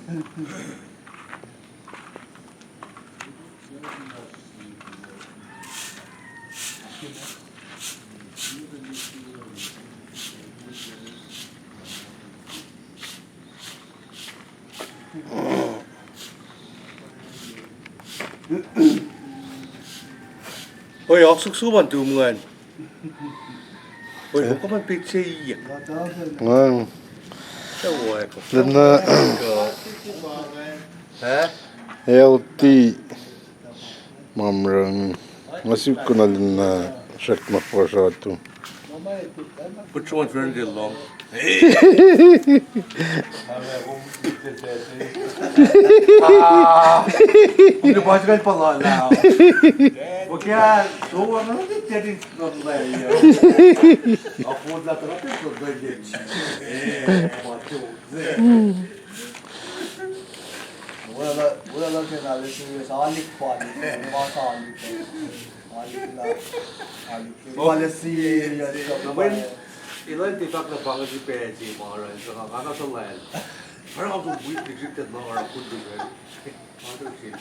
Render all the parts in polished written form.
Ôi, ốc xúc xúc bọn tụi mượn. Ôi, có con bịch xe ý à? Vâng. Lần Hả? healthy mamrang masih kuna lina shak mapasatu. Put one friend along. Udah bahas kan pengalaman. Bukan, so apa nanti jadi nonton ya. Aku udah terus nonton jadi. Buralar genelde seviyorsa Halik faaliyeti, varsa Halik. Halikler, Valesi Namun, ilan tifak na bangun si Pezi maran so kakak sa land. Parang ako buwit restricted na orang pun juga. Aduh sih.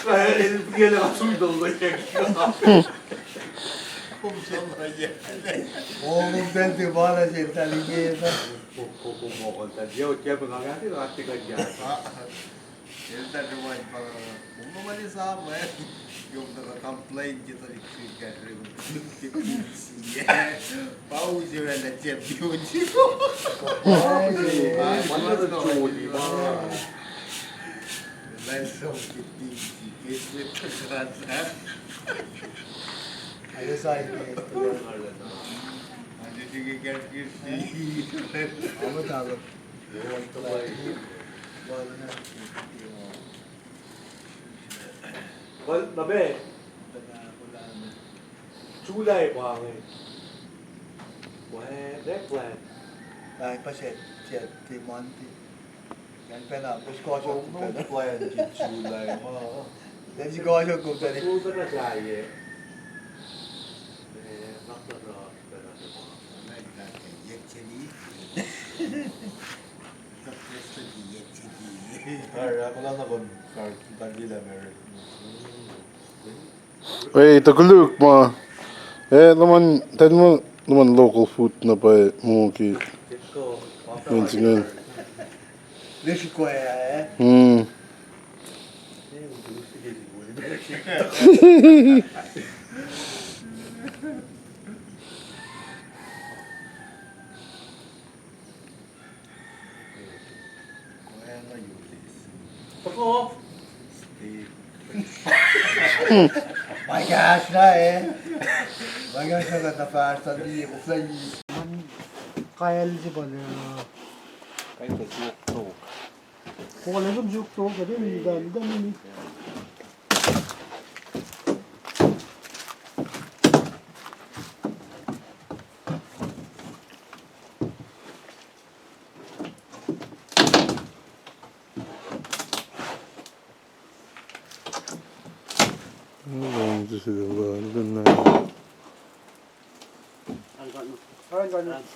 Saya ini dia lang sudah lagi. Oğlum ben de bana şeytani giydi. Koko mo konta dia o tiap ngangati na ati kanya. Şeytan duman para. Bunu mali sama ya. Yung naka-complain kita di kriket Pau je na champion ko. Mana tu curi ba? Let's go get Ayos ay Ano sige kaya Ama tawag. Well, nabe. Julay pa ngayon. Wah, that plan. Dahil pa siya, Monty. Yan pa na, push ko siya kung No plan di Julay mo. Yan si ko siya kung tani. Susunod na siya nakatara. Ako lang ako, tagila meron. Wait, takuluk ma. Naman local food na pa muki. Minsan. Leshi ko eh. My gosh na eh. My gosh na natafasta di ko fly. Kaya li ba na? Kaya ito to. Kung wala sa juk to, kasi hindi dami.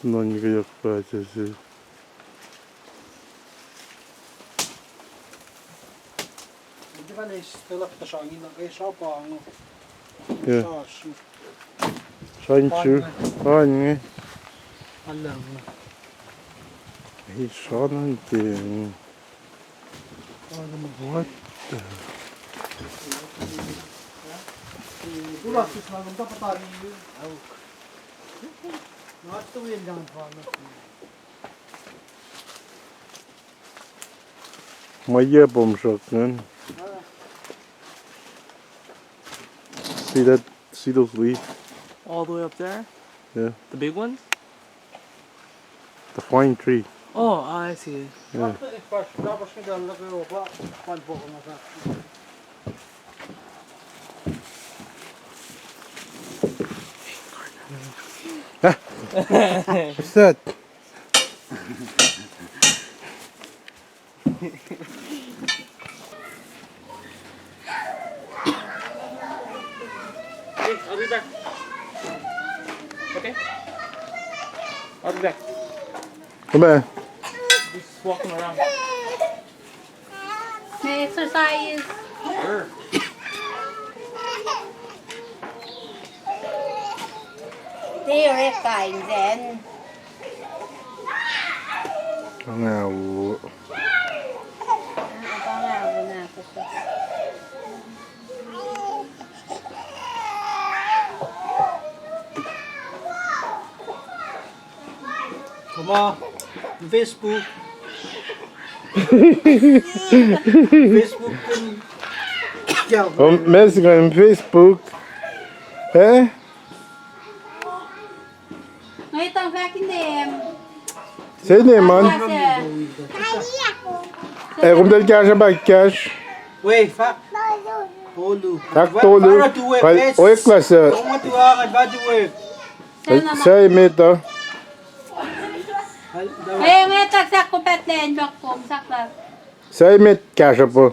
Non kayak baca sih. Hindi ka na-stilak na siya, hindi na kayo siya pa, ano. Yeah. Sanchu. Ani. Alam na. He's shot thing. What? Ulas, na nung dapat tayo yun. Nakatuwin lang pa. Maya bomb shotgun. See those leaves? All the way up there? Yeah. The big ones? The fine tree. Oh, I see. Yeah. What's that? Hey, I'll be back. Okay? I'll be back. Come on. Just walking around. May exercise. Sure. They are kind then. Ang awo. Pangawa na ako to. Come on. Facebook. Facebook kan. Om Instagram, Facebook. Hè? Ngayon ang vakin dem. Säg det man. Om det kanske backars. Wait, fa. Tolu. Tack Tolu. Och klasse. Kom att du har ett bad work. Säg mitt då. Ngayon tagsak ko pet den bakom sakla. Säg mitt kanske på.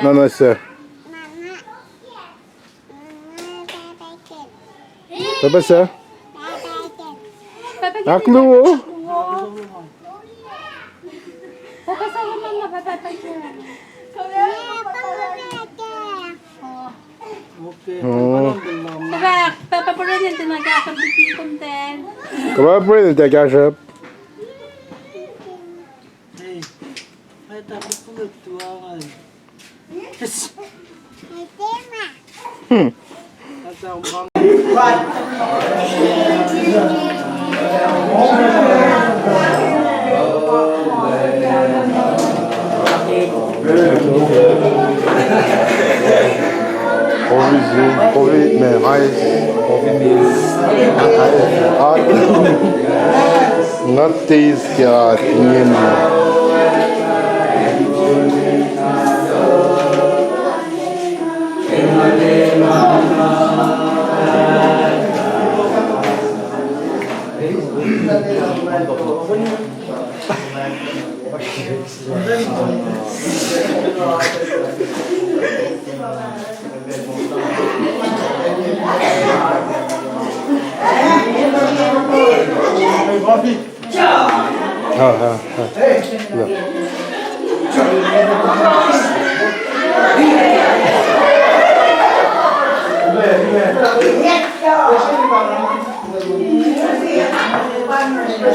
Nanase. Apa sih? Aku lu. Papa sa naman na papa. Okay. Papa po rin yung tinagkasap di content. Kau apa ini tak kanske? Hey. Ay tapos ko nagtuwangan. At ang Covid med majs. Nattis ska ingen.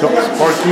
Çok sporty.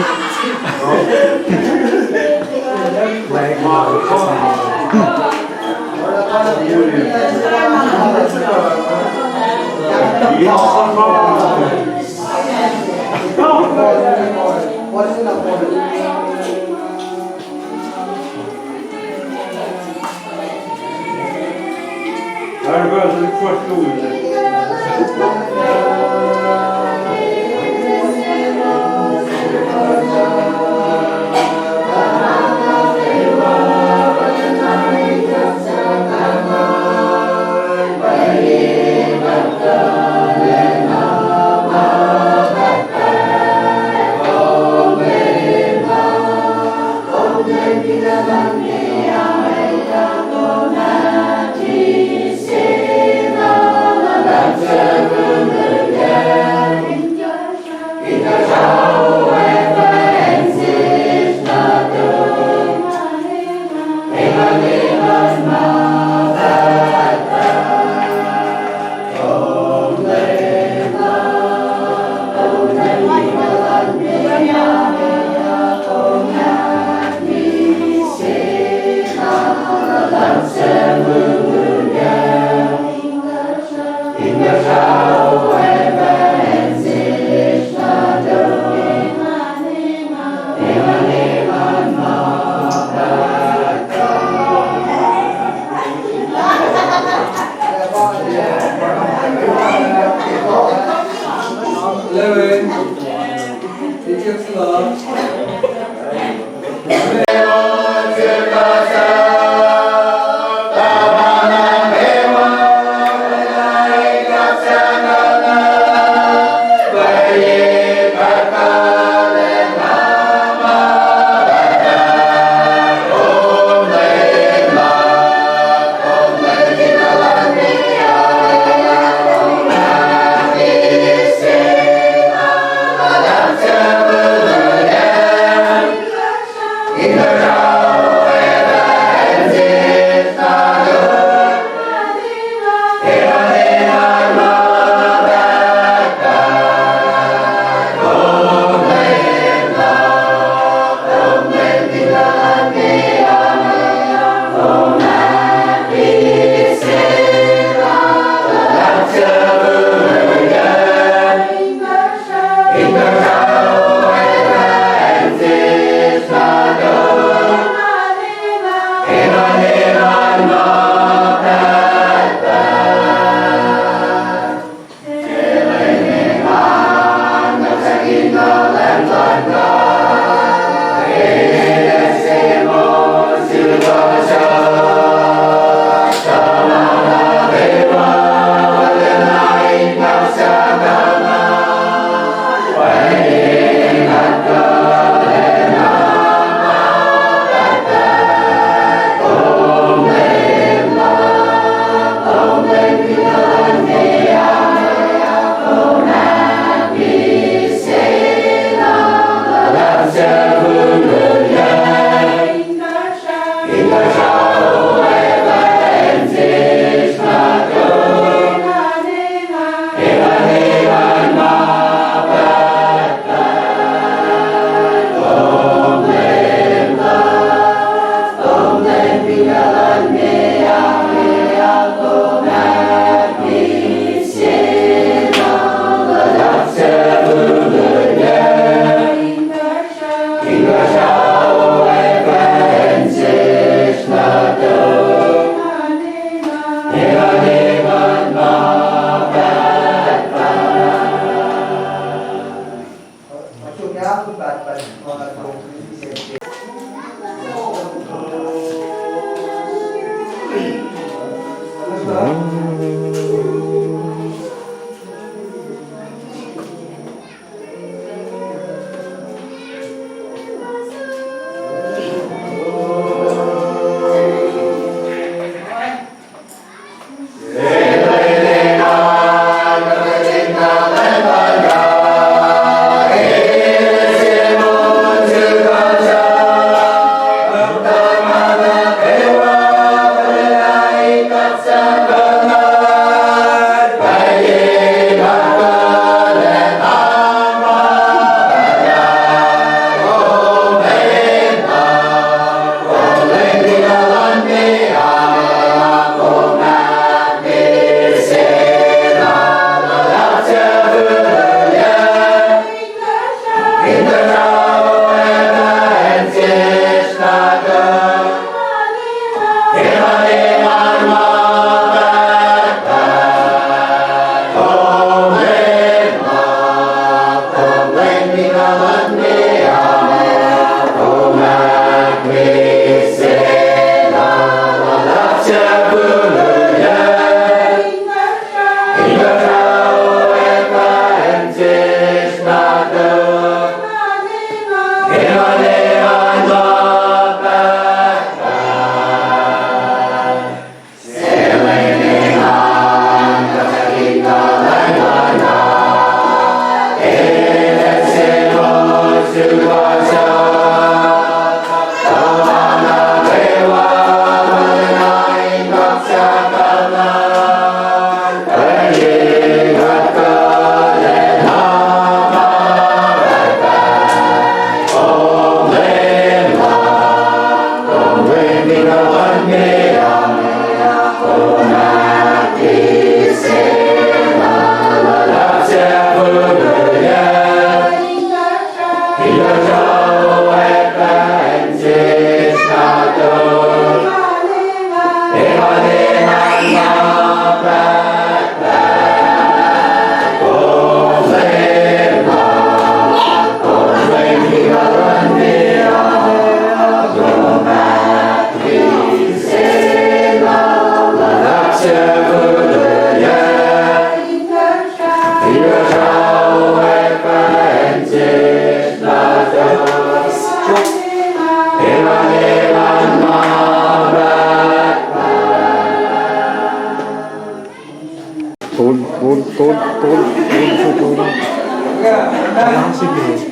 Sige.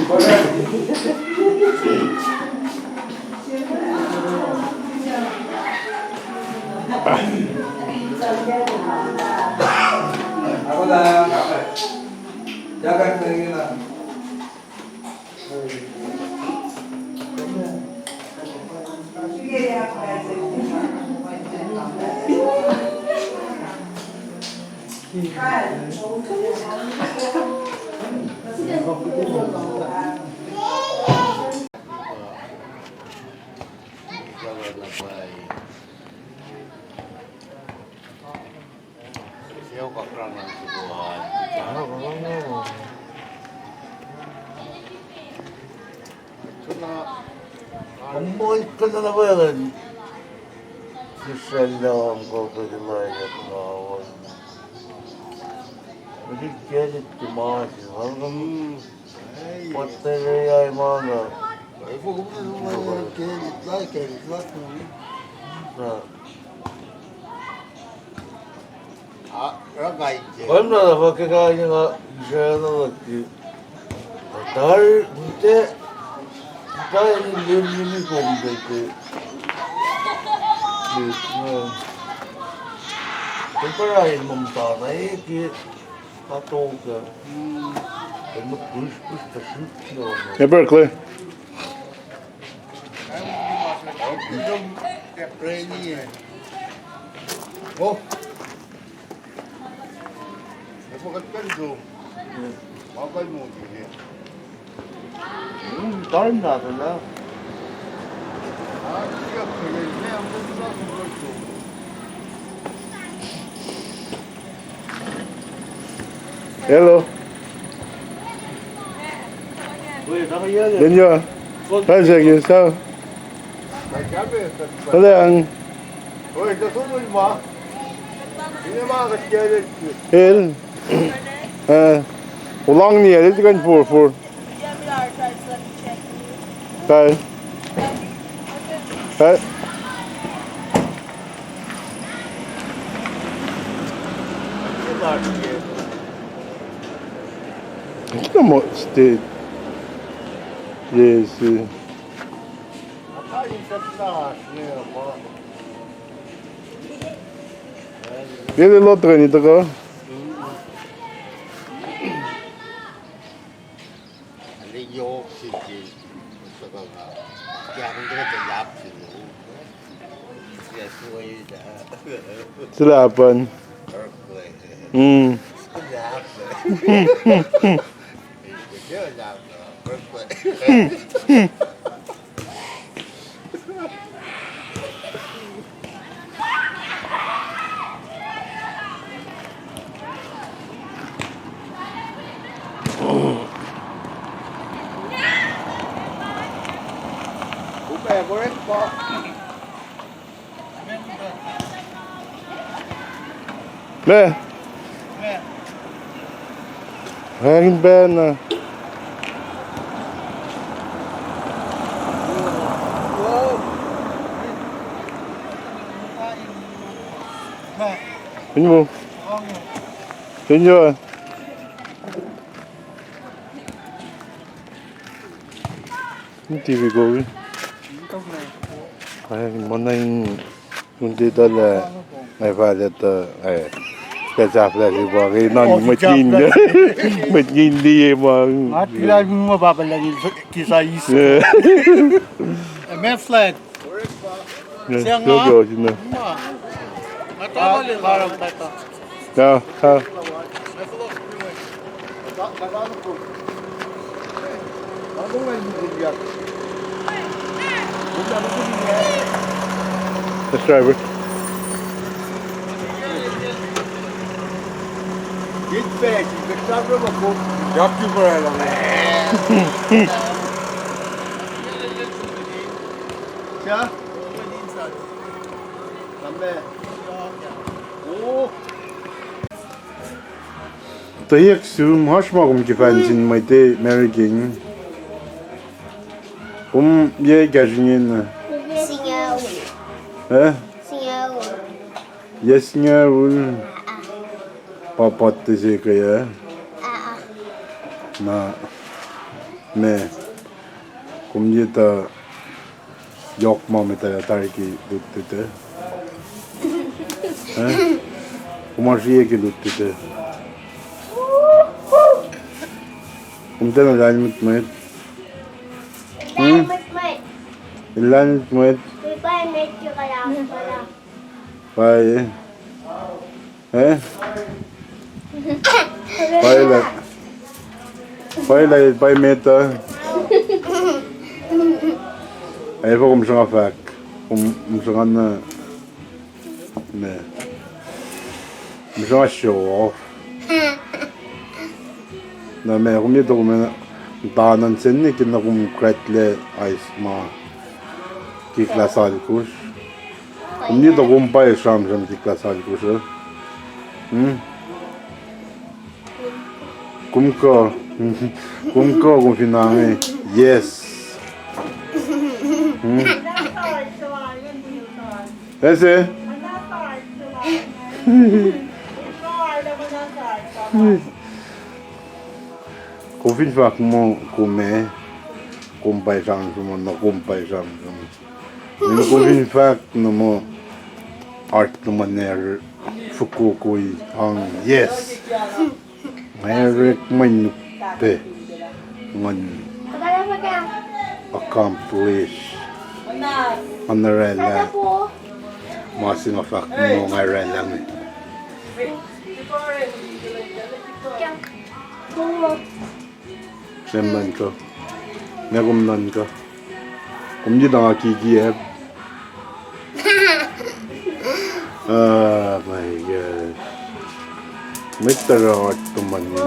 Ako lang. Jaga ko lang yun. Siyaw ka krang ng subuhan. Ito na. Umuwi ka na naman. Salam ko pa dilayat na ako. Hindi kaya tumakas. Hanggang patay na ay mga. Ay, huwag mo naman kilit lang. Kilit lang. Ragay siya. Ano na pagkakain nga siya na lagi. Dahil hindi. Dahil hindi nini kong dito. Kumparahin mo tatay, katong ka. Ay mag-push-push na shoot na. Hey, Berkeley. Oh! Napagkat doon. Makakal mo din. Time natin na. Siya, kaya niya ang gusto ko gusto. Hello. Uy, nakayari. Benjo. Pasok yourself. Nagsabi, Wala ang oy, natuloy mo. Hindi mga kasyalit. hel. Hoe lang niet? Dit kan voor. Kijk. Kijk. Ito mo state. Yes. Akayin sa taas niya, mga. Jullie lotteren niet toch? Yok sizi. Gusto ko nga. Kaya kung ka jalap sila. Kaya suwayo na. Slapen. Earthquake. Hmm. Jalap. Earthquake. Upaya correct po. Ne? Hangin ba na? Yun mo. Yun yun. Yung TV ko eh. Kaya mo na yung dito na may palit ay kasapla si Baki nang matindi. Matindi eh mga. At kailangan mo mababalangin sa isa. May flag. Siya nga. Sino? Parang tato. Ha. Yes, driver. Git back. Gitara mo ko. Yaptı buraya. Siya? Sambe. Oo. Dayak zoom hoş mu gefallen mit de American. Ye gajinin. He? Yes nga ul. Papat te kaya. Na. Me. Kumjita yok mamita tariki duttite. Kumarshiye ki duttite. Kumta na lalimit mo it. Lalimit mo it. Pai. Pai meta. Ay pa kung saan fak. Kung saan na ne. Kung saan show off. Na me kung dito kung tanan sen ni kin na kung kretle ice ma kiklasal kush. Kung dito kung pa sham kiklasal kush. Kumko kung finame. Yes. Ese? Kufin fak mo kume kumpay sang sumo na kumpay sang sumo. Yung kufin fak no mo art no maner fukukui ang yes. Merek manupe man accomplish Anarela masing fak mo ngarela ni. Semman ko. Nagumnan ko. Kumji na kikiyep. My gosh. May tarot mana.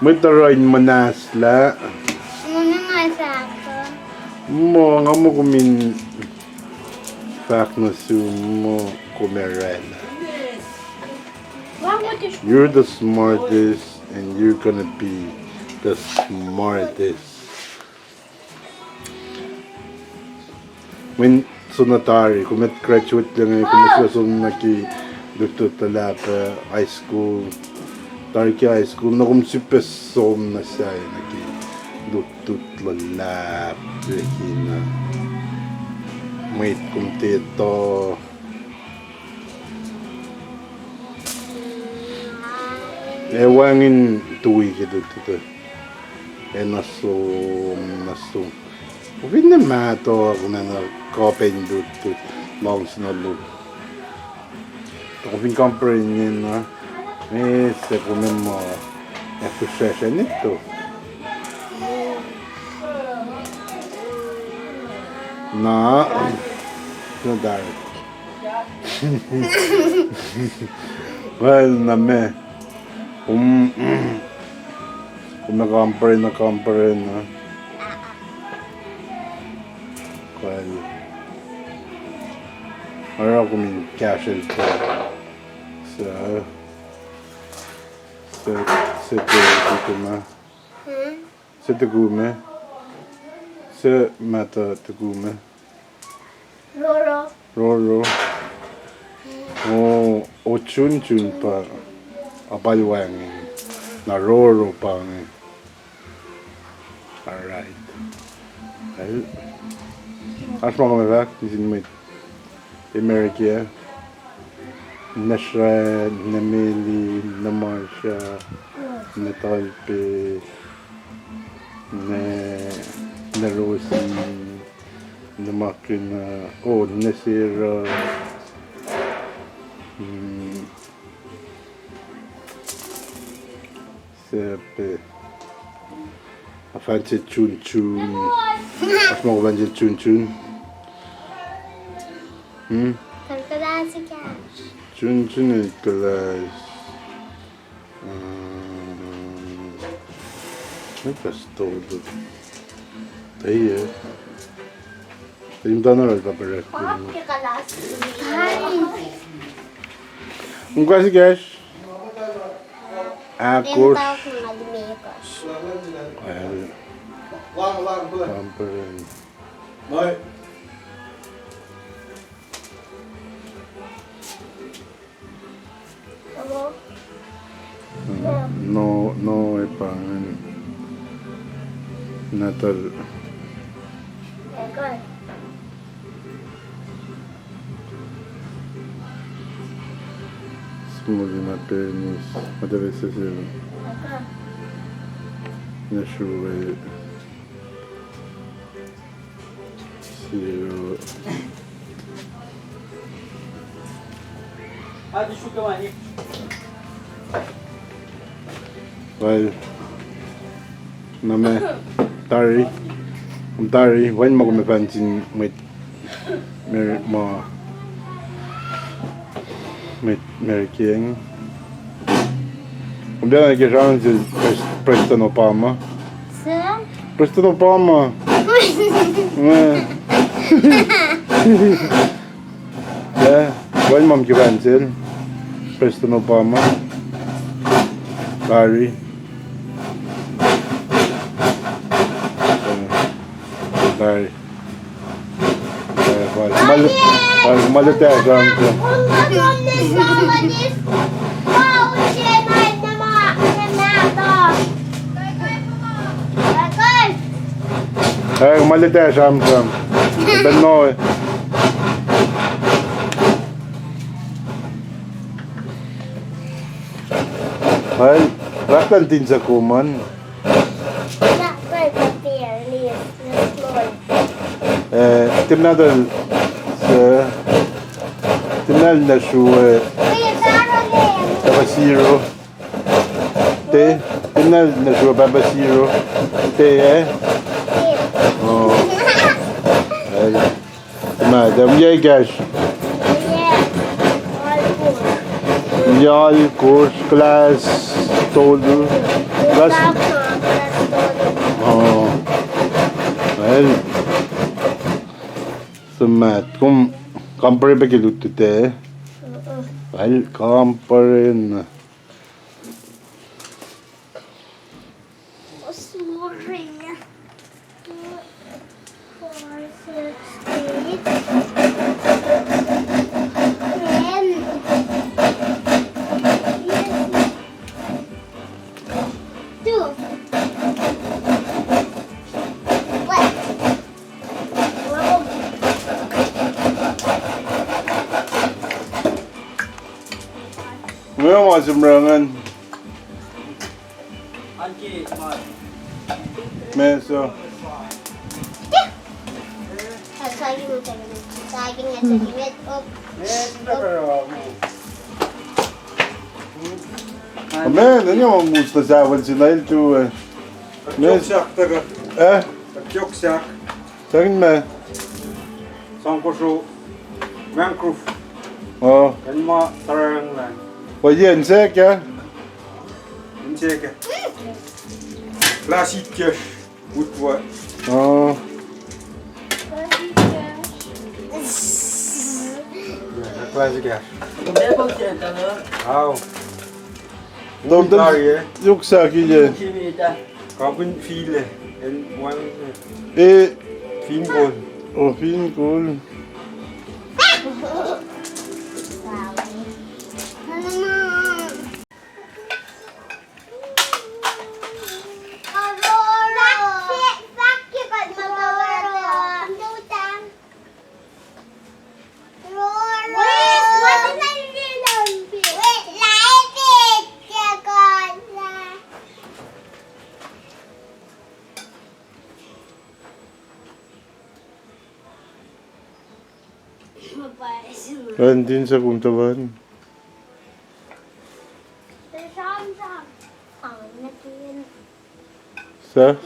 May taroin manasla. Mo nga mo kumin fak na sumo kumerela. You're the smartest and you're gonna be the smartest. When sunatari, kumet graduate lang ay kumasasun na ki dito talapa high school. Tariki high school na kumsipes som na siya na ki dito lalap hina. Wait kumtito. Ewangin tuwi ke dito. Naso. Kung na mato ako na kopen dito. Longs na loop. Kung comprehend na. Se come mo è successo netto. No. No dai. Well, na me. Kung na-compare na. Well, ano ako may cash ito. Dito na. Sa tagume. Sa mata tagume. Roro. O chun pa. Abalwangin. Na roro pa. Alright. Als man me weg, die zijn met Amerika. Nasra, Nameli, Namarsha, Natalpe, Narosi, Namakina, Nasira. Sepe. Afante chun. Als man gewoon chun. Chun is kelas. Wat is het? Iya. Yung tanong ay paparet. Kung kasi guys. Akos. Pamperin. No May pangan. Natal. Smoothie na penis. Madalas sa sila. Nashuwe. Zero. Hadi şu kemani. Well, name Tari. Tari, when mo kami pansin may Mary King. Kung bilang nag-round si Preston Obama. Sir? Preston Obama. Yeah, when mom kipansin Preston Obama. Tari. Tari. Malit ya şu an. Malit ya şu an. Ben no. Ay, raktan din sa kuman. Timnadal Timnal na şu Babasiro. Timnal na şu Babasiro. Oh. Ay. Madam Yegash. Yal course class todo. Class. Oh. Well. Sumat kung kampare ba kiluto te? Well, kampare na. Ngayon mga sumrangan. Anki, mat. Meso. Amen, ano yung musta sa awal si Nail to Yoksak taga. Yoksak. Saan me? Sangkoso. Vancouver. Oh, En ma tarang lang. vad gensek ja? Incheck. Klassiker. Utwa. Oh, Klassiker. Ne bakıyorsun tanı? Au. de yoksa ki Kimi de. Kapın file. En one fin gol. oh fin cool. Kan din sa kumtawan. Sa?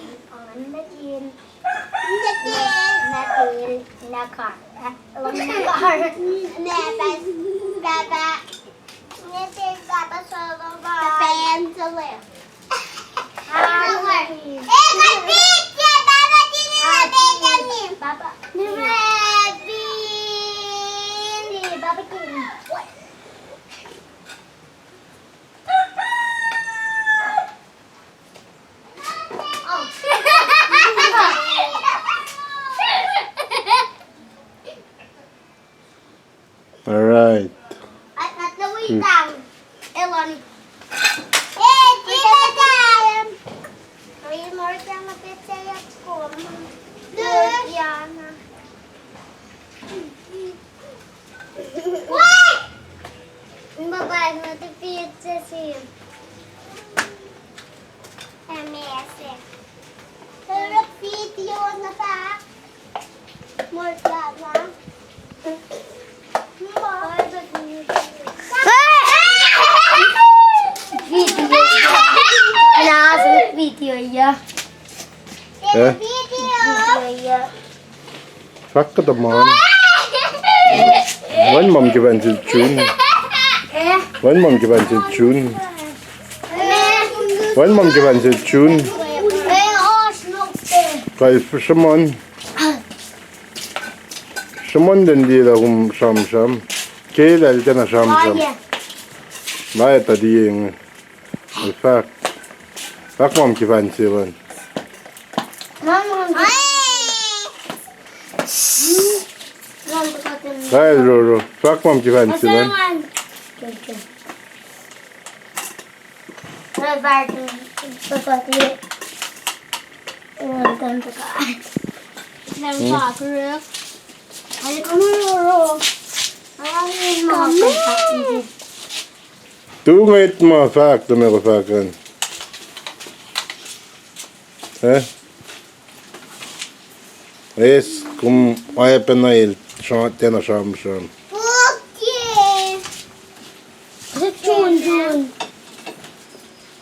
Alright. At natawid lang. Ewan. Eh, video na pa. More vlog na. Video ya. Eh? Video ya. Fuck the man. When mom given to June. When mom given to June. When mom given to June. Kay someone. Someone den di da sham. Kela den na sham. Mai ta di ing. Fuck. Fuck mom given to one. Kay Roro. Fuck mom given to one. Du vet ma fuck de är fucken. Es kom ay penail shot den sham.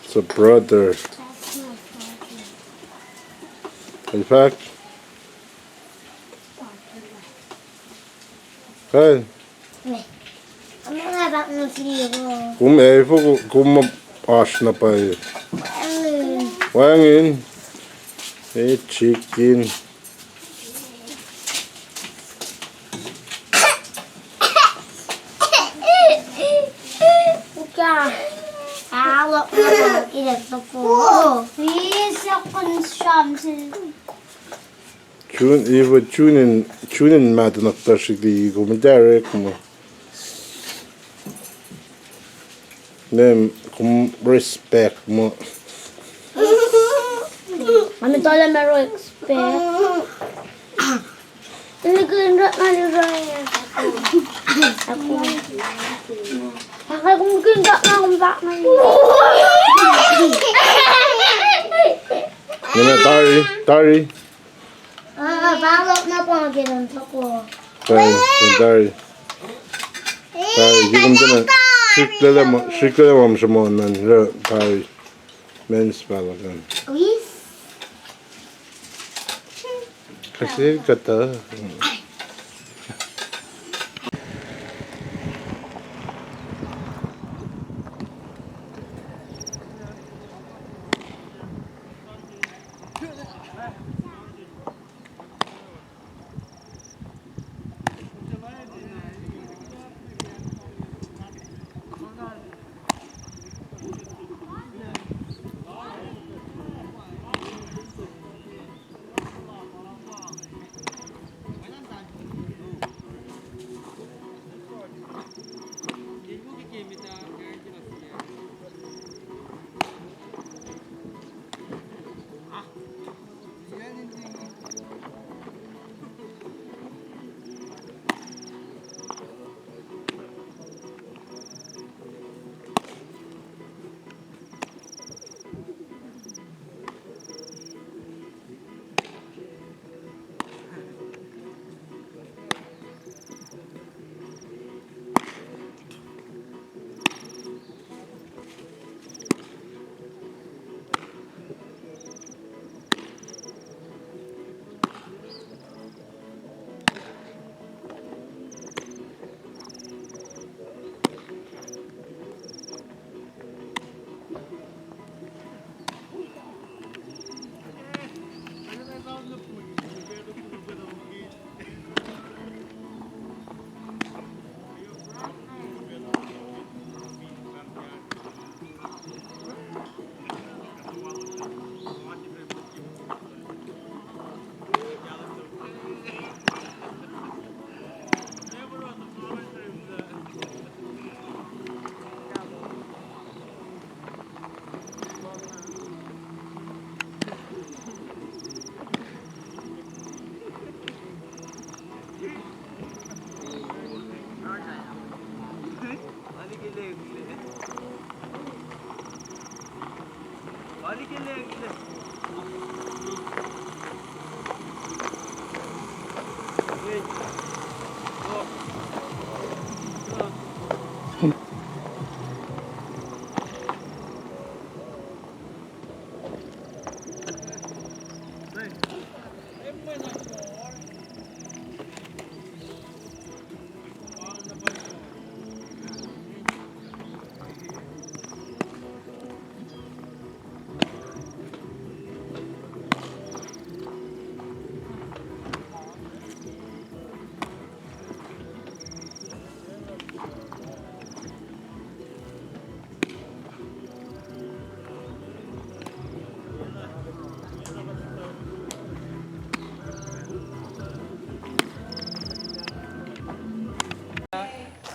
So brother. In fact. Hey. Kom ashna pa. Wangin. Hey chicken. Tunen med den att försöka gå med där kommer. Nem kom respect mo. Ano tala mero expect. Talagang nalirayan ako. Bakit kung ganda na akong bakman. Nena Tari. Balot na po ang ginanta ko. Tari. Given den Cykla om som månen Tari. Mensbalagan. Quiz? Kasi kata.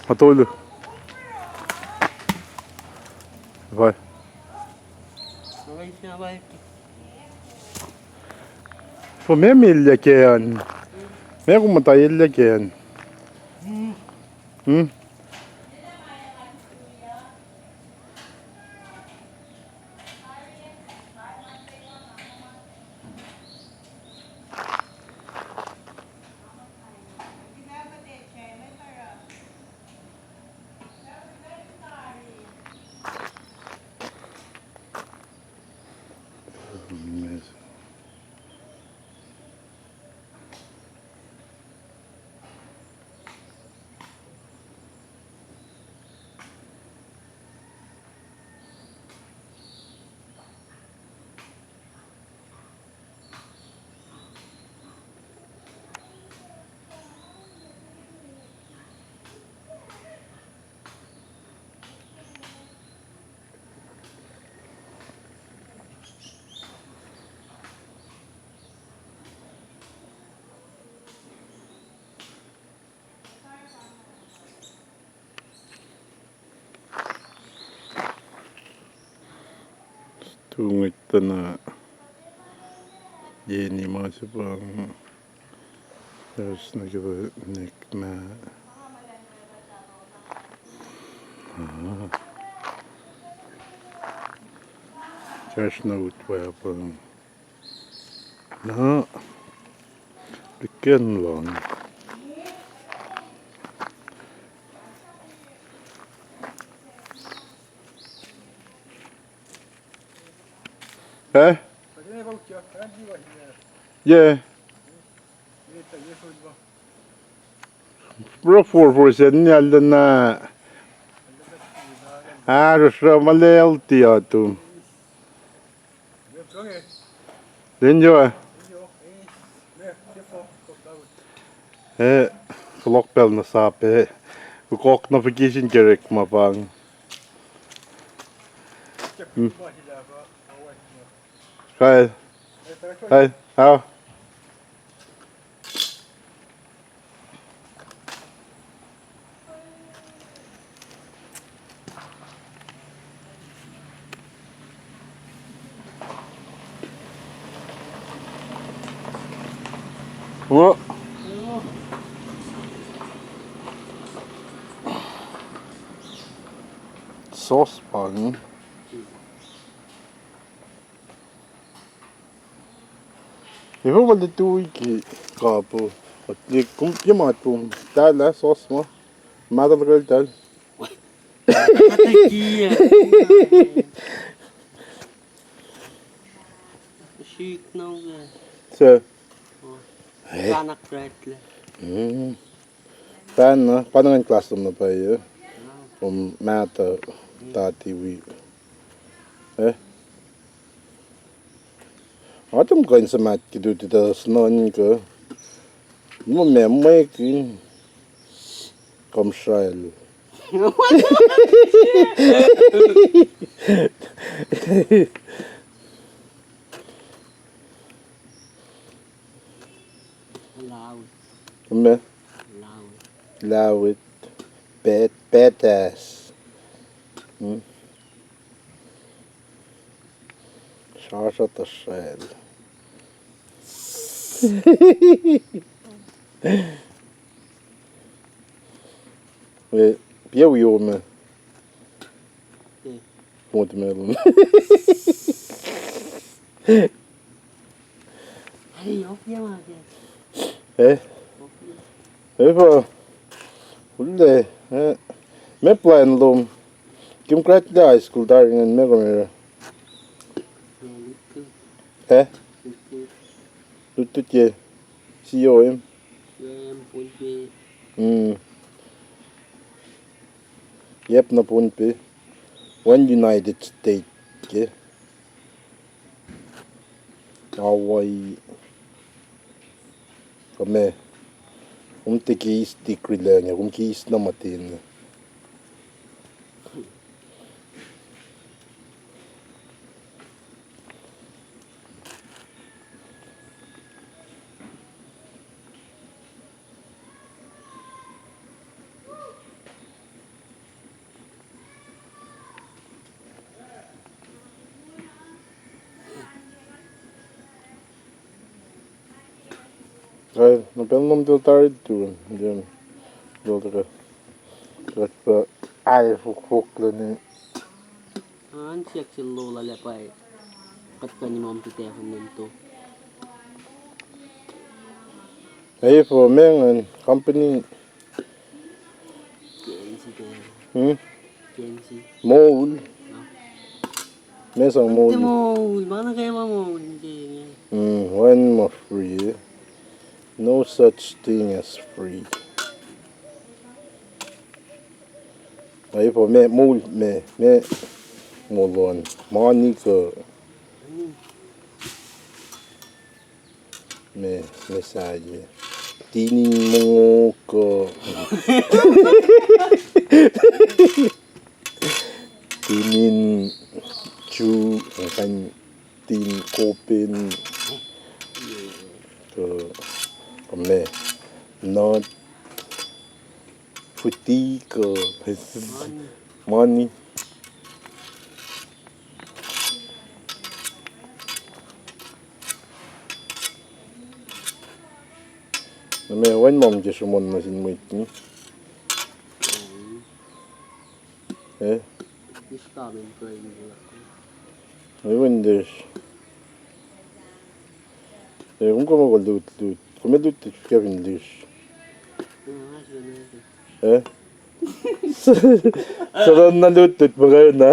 Hatırlı. Vai. Få med miljakään. Me kun mä tai iljakään. Tungitana yeni masipang there's nagaba nikma there's no weapon no begin long eh yeah bro for sen yalna så malel tiatu den jo flokbel na sape kok na vacation gerek ma bang Hi. Hi. How? What? Saucepan. Iba wala tuwigi kapo. At di kum yamat pum. Tala sauce mo. Mata bagal tal. Chic nog. So. Kanak bretle. Paano nga classroom na pa iyo? Mata tati wi. Atam kain sa mat kido tita snon ko. Mo memay kin. Kosrae. Loud. Me lawit betas. Shasha tasel. Piau yo me. Watermelon. Hey, op je maar. Eh? Eva, ulle, me plan lum. Kim krat da high school daring en megomera. Lutu. He? Lutu. Lutut ye. CEO him. Yan, punti. Yep na punpi. One United States ke. Hawaii. Kame. Te kiis tikrilään ja kiis namatin. No pelnom til tarituun. Tuolta fukklani. An siyak si Lola lepay. Kat ka ni Mom Titefon nito. Hey for men company. Kensi ka. Kensi. Mole. Mesang Hindi mole. mo. Baka na kayo mo. Hindi. One more free. No such thing as free. Hey for me molon. Money ko. Message. Tinin mo ko. Tinin chu kan tin kopin ko kame not puti ko money. Name wan mom je shumon na sin muit ni. This coming for you. I wonder. Come go lut. Come lut Kevin Lish. Sunod na lutot ba kayo na?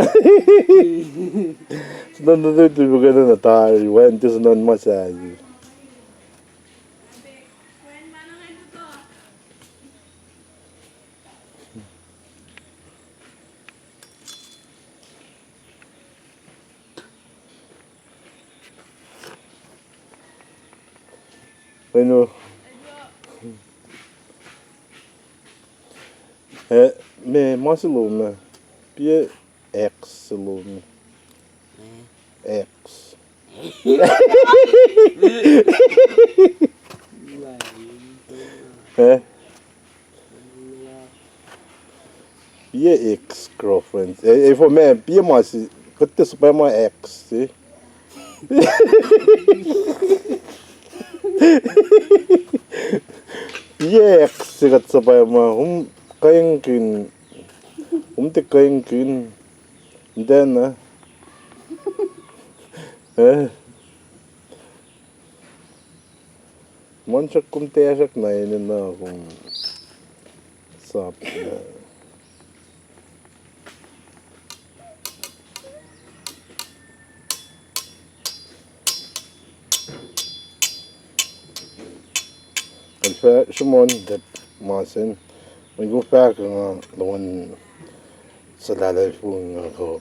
Sunod na lutot ba kayo na tayo? Wente sunod masahe. Ano? Me masilum. Pie X silum. X. Pie ex girlfriend. For me, pie masi. Kete supaya ma ex, eh? Pie ex kat supaya ma kayang kin. Te kayang kin. Then Manchak kum teasak na yun na kung sap na. Alfa shumon dat masin. May gupa ka nga lawan sa lalay po nga ko.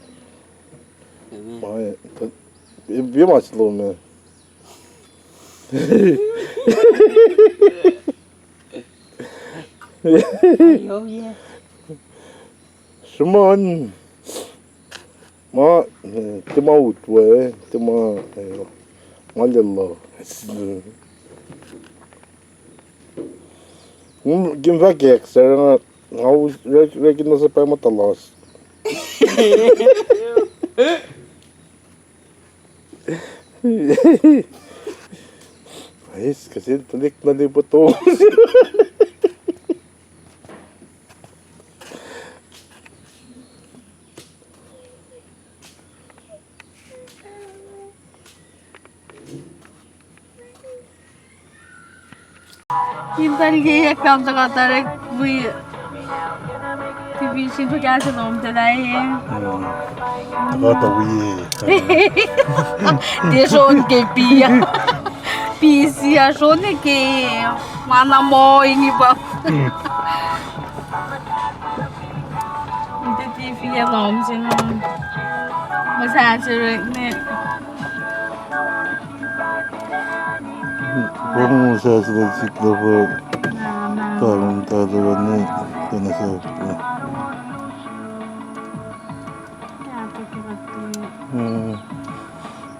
Biya masilum na. Oh yeah. Shumon. Timaut we. Malillo. Gimva kek. Sarang ngau rekin na sa pa matalas. Ayos kasi tulik na libot to. 힘들게 약감자가 위 비비신 그 가서 너무 대단해. Kata wii. 别说你给逼呀，逼死呀！说你给，妈那么你吧。你的地皮也老不行啊，我才是那。 Kung sasakit siklo po, parang tatawa na pinasakit ko.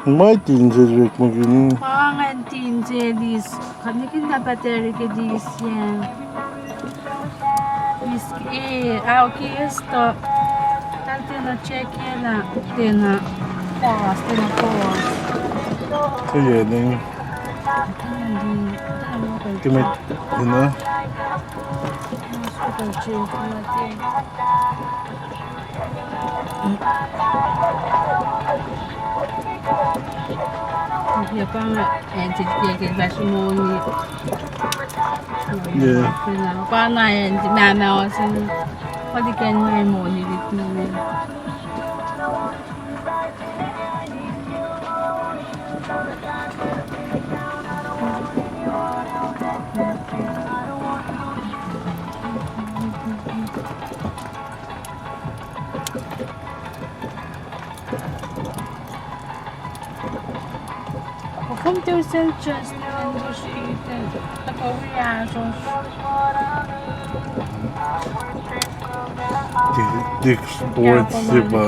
May tinsirik mo gini. Pangan tinsiris, kanikin na bateri ke disyen. Miski, auki esto, tantina chekiela, tina pos. Kaya na Kimit, yun Dia pangan enti dia basu moni. Yeah. Pangan enti mama osin. Padi kan mai moni ditni. Kom tu sen just en skiten. Ako ya så. Dick Sports diba?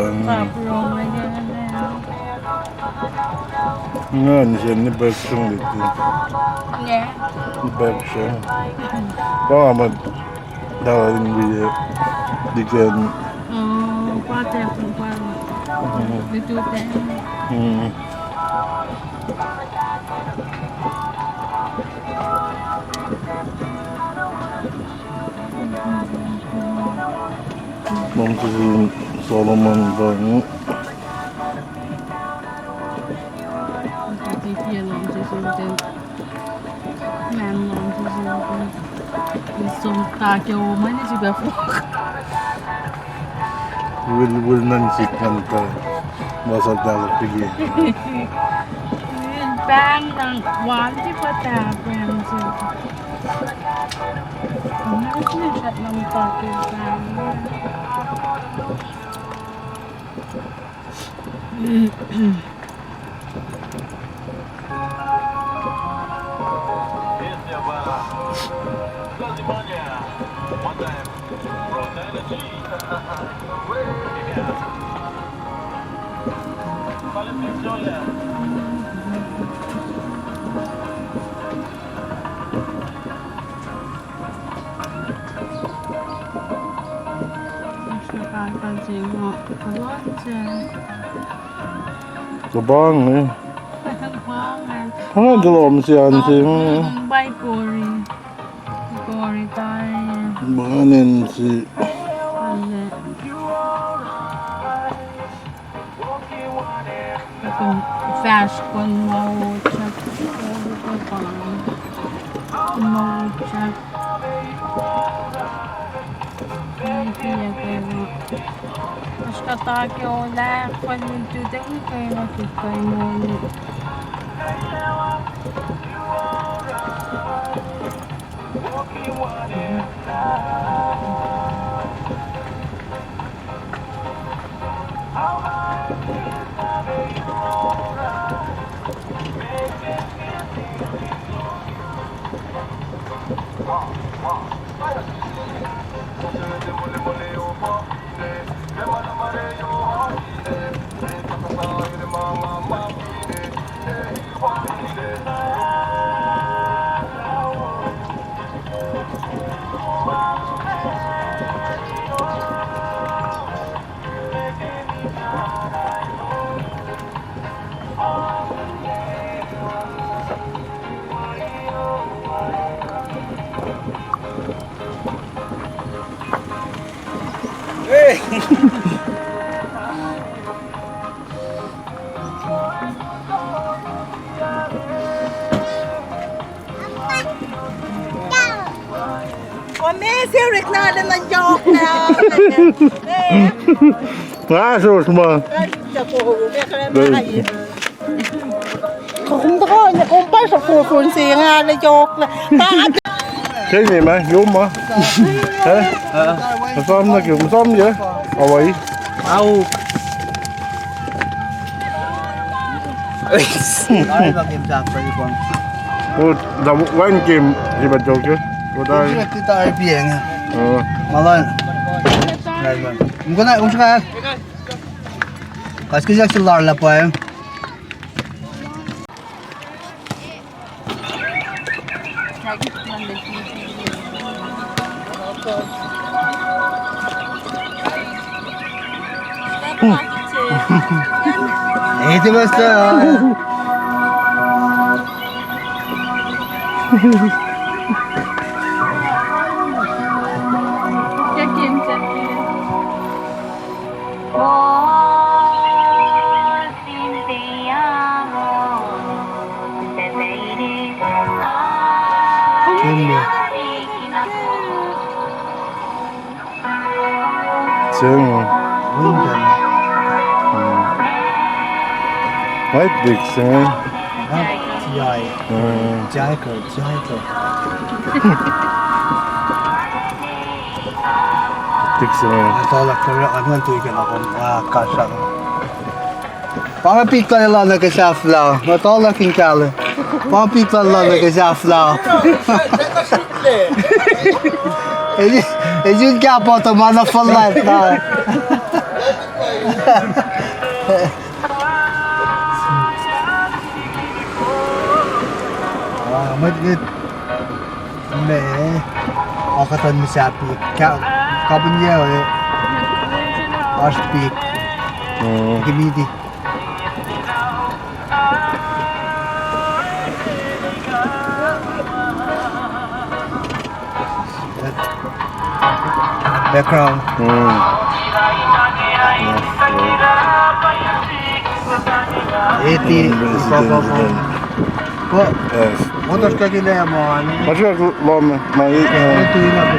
Nga, siya ni Bergson dito. Yeah. Ni Bergson. Baka magdawin biya. Di kan. Pate pun paru. Itu teh. Mamsusun Solomon bangu. Dia long sesuatu. Man long sesuatu. Som kaki mana juga fuk. Will nansit kanta. Masal dalam pergi. Bang nang wan di pata bang tu. Mana ni chat nam kaki bang. Kabang eh. Hanggang dalawang siyan siya. Bay gori. Gori tayo. Bakanin si Färskon maucak. Maucak. Aşka taki ola kwalin tudeng kay nakikay mo ni. si Rick na joke na. Sus mo. Không có nhà con bắt sọc phù phù xì nga na joke na. Cái gì mà, vô mà. Hả? Xóm nó kiểu xóm vậy? Ở vậy? Đâu. Ay, bakit sa pa ipon? Ủa, đọc quán kìm thì bà chụp chứ? Ủa đây. Hindi kita ay piyeng. Ờ. Malan. Right. Mungkin na usah. Kasi kasi larla pa eh. Itu basta. Check-in. Hindi. Sướng. Windan. White Dixon. Jai. Ờ. Jai ko. Dixon. Tolak ko ano tuigan ako. Kasha. Pamapik pa lang na kasi aflaw. Matolak king kala. Pamapik pa lang na kasi aflaw. Ejun kya po to mana full life na. Madgit. Hindi. Akatan mo sa peak. Kapon niya eh. Arsh peak. Gimidi. Background. Eti. Kok? Motor ka gila mo ano? Masuk ke lom, mai. Ito yun ako.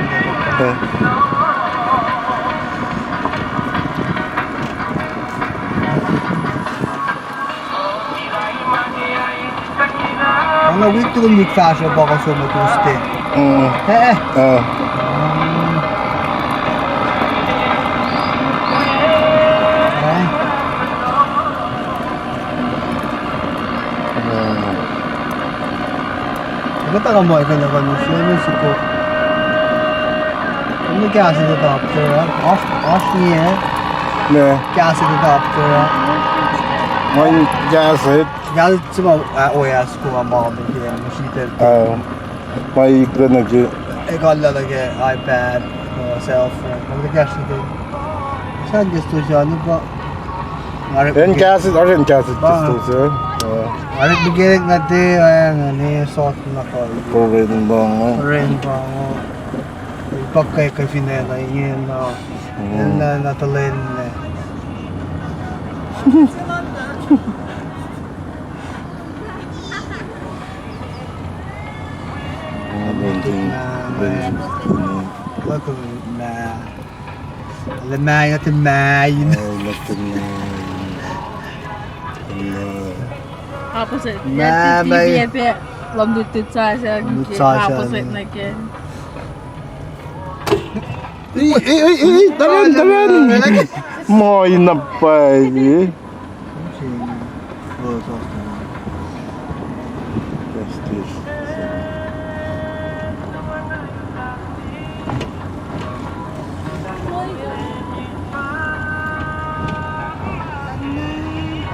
Mga week to week fashion ba ako sumutuste? Ba't ako mo ito na kondisyon? Ano si ko? Ano kaya sa doctor? Off niya? Ne. Kaya sa doctor? Mai jaset. Galit sa mga OS ko ang mga bigyan. Mashitel ko. Mai ikra nage. Ikaw lalagay iPad, cellphone. Maglagay siya din. Saan gusto siya? Ano ba? En jaset, en jaset gusto siya. Arit bigyan natin ang sort na ko. Korean bang. Rin ba ako. Ipag kay Finela yun na. Yan na natalin na. Lemay natin mayin. Opposite. Nah, may- Lom lutut sa siya. Opposite na kin. Taran. Mai napai.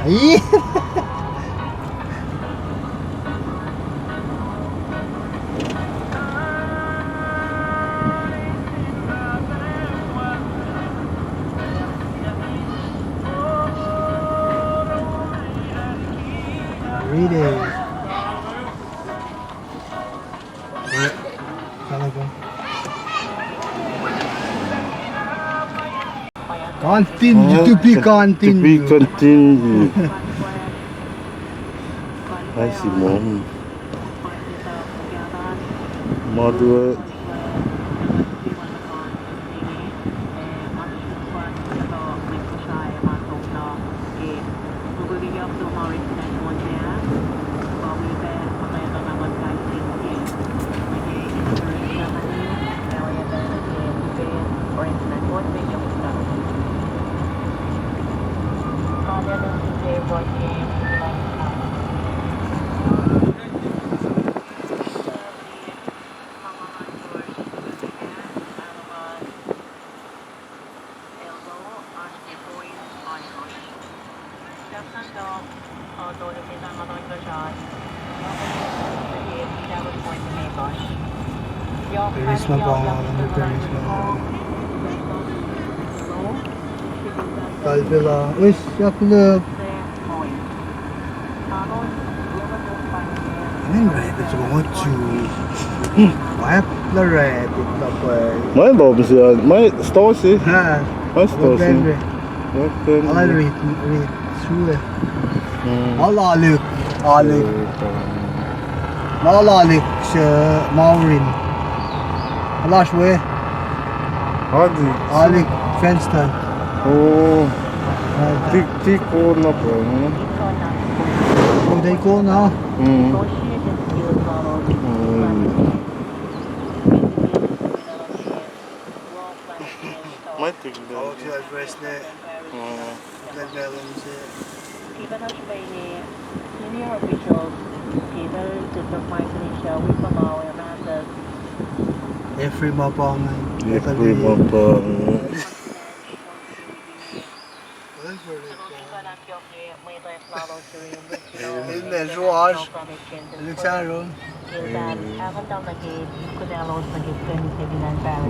Ay! Read it. Talaga. Continue to be continued. To be continued. Ay, si Mom. Mother. Paris mabangan ng Paris mabangan. Kalbila. Uy, yakulog. Ano rabbit ko mo chu? Wap la rabbit na pa. May bobs yan. May stosi. Ha. May stosi. I'll read through it. Alalık. Alık. Alalık. Maurin. Alaş ve. Hadi. Alık. Fenster. Oo. Tik o na po. Uday ko na. May tignan. Ako siya address na. Nagdalang siya. Senior officials catered to provide siya with Palau and Amanda. Every mabangan. Every mabangan. Hindi, Josh. Alexandro.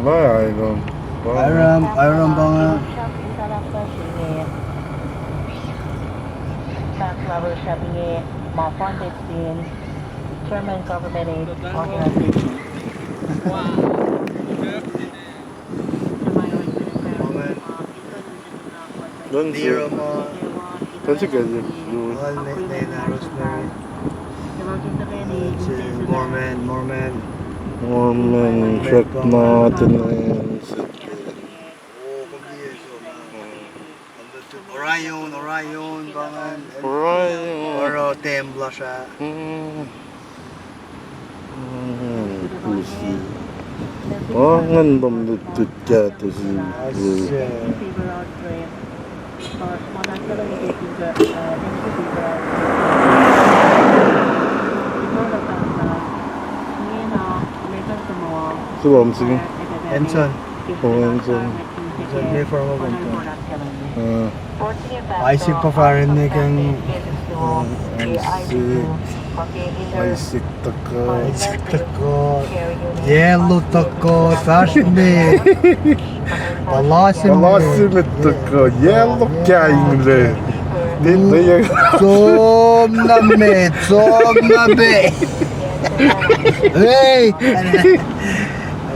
Vay ayran. Ayran bana. Backflower shopping malfunded in German government aid organization. Doon Dear siya. mo. Doon siya ganyan. Mahal na Rosemary. Mormon. Mormon check natin na yan. Orion, bangan. Orion. Oro tembla siya. Pusi. Pangan bamdutut ka to si Asya. Subam sige. Enson. Enson. Enson, may forma ba ito? Isaac pa farin na kang Isaac tako. Yellow tako. Tashmit. Palasimit tako. Yellow kaingle. Dito yung Som na be. Hey!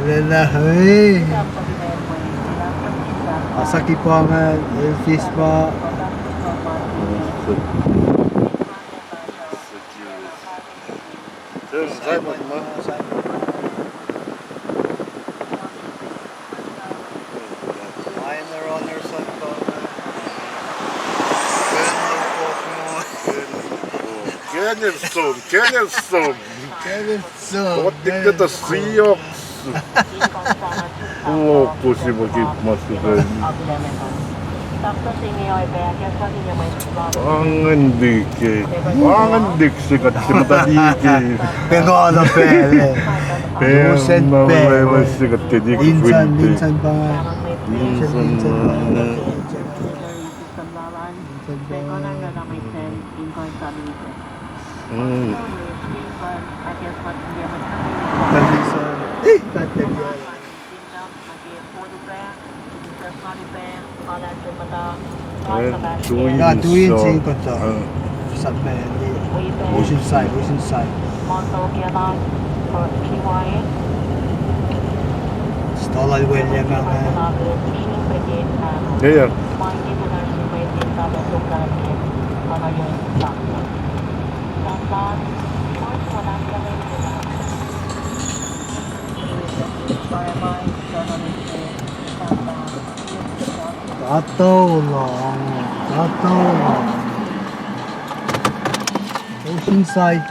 Alala, hey! Asaki pa nga, Elfis pa. Ayun na runner son pa. Kenelson. Otik na to siyok. Loko si magkipas ko rin. Pangan dik sikat si matadiki. Pegada pele. Lucent pele. Sikat si dik Linsan pa nga. Linsan na. Tuwin sing ko to. Sa Oceanside. Stola William ang Yeah. Tataw lang. Oceanside.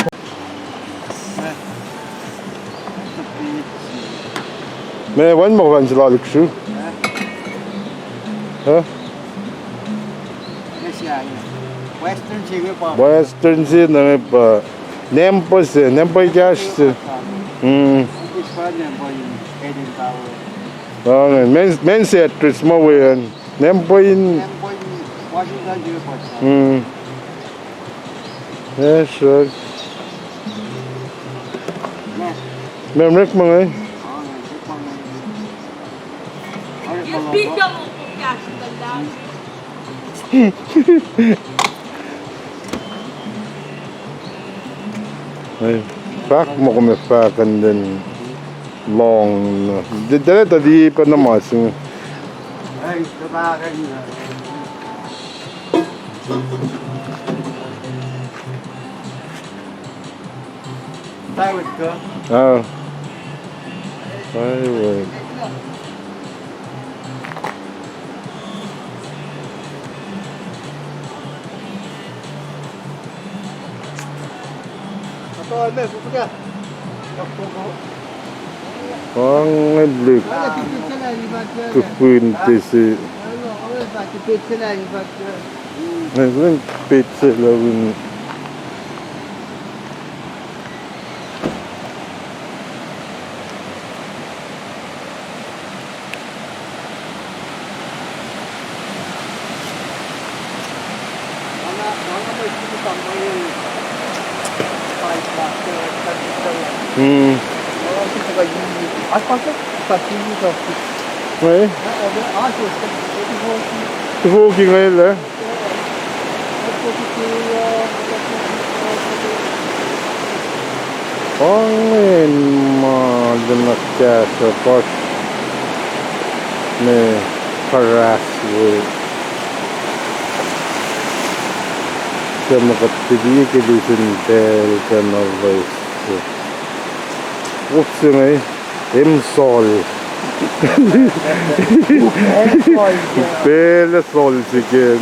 Men one more one sila lukshu. Huh? Western Chico pa. Western si na pa. Nempo cash. Men set mo yan. Nempo in Washington Chico. Yeah, sure. Memrek mga Bigyan mo ko cash na lang. Ay, pak mo kumifakan din long. Dala tadi pa na masing. Ay, kabakan na. Tawid ka? Ah. Ay, wait. Ato, Alme, pupuga. Ang ibig Wala, tipid ka na, libat ka. kupunti si. Ano, wala ba, tipid ka na, libat ka. Ngayon, pizza lawin. Ngay, tuhugi ngayon eh. Pangin madanak kaya sa pas may parasway. Sa makatili kilisin tel ka na voice. Upsi ngay, imsol. Pele sol chicken.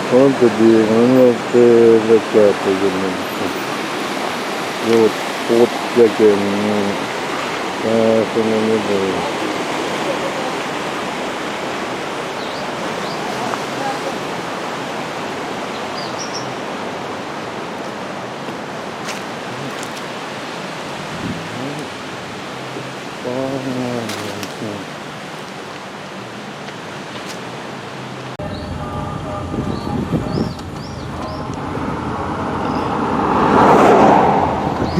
Quanto di ano pele kata ganun. Yung pot chicken. Kung ano ba.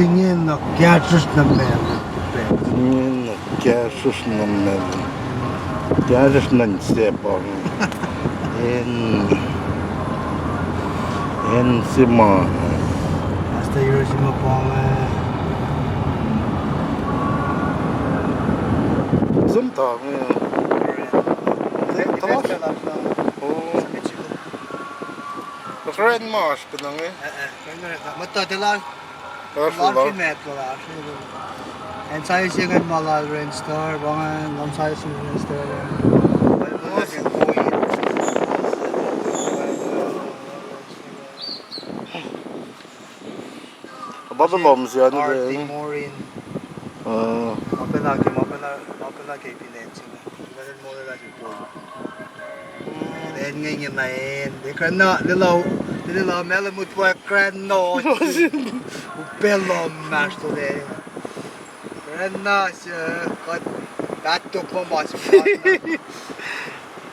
Tingin na gadgets na meron. Tingin na kasus na meron. Kasus na nsepon. En si ma. Basta Hiroshima po ang Zumta ngayon. Karen Marsh ka lang eh. Matatalang Careful Large lang. metro lah. And saya sih kan malah rent store, bangan, ngam saya sih rent store. Baba bom siya ano Arti din. Morin. Mapela kay pinensi na. Ganun mo na lagi po. And ngayon main. Di ka na, dilaw melamut po kran no. Upelo mas to de. Kran na siya. Dato po mas.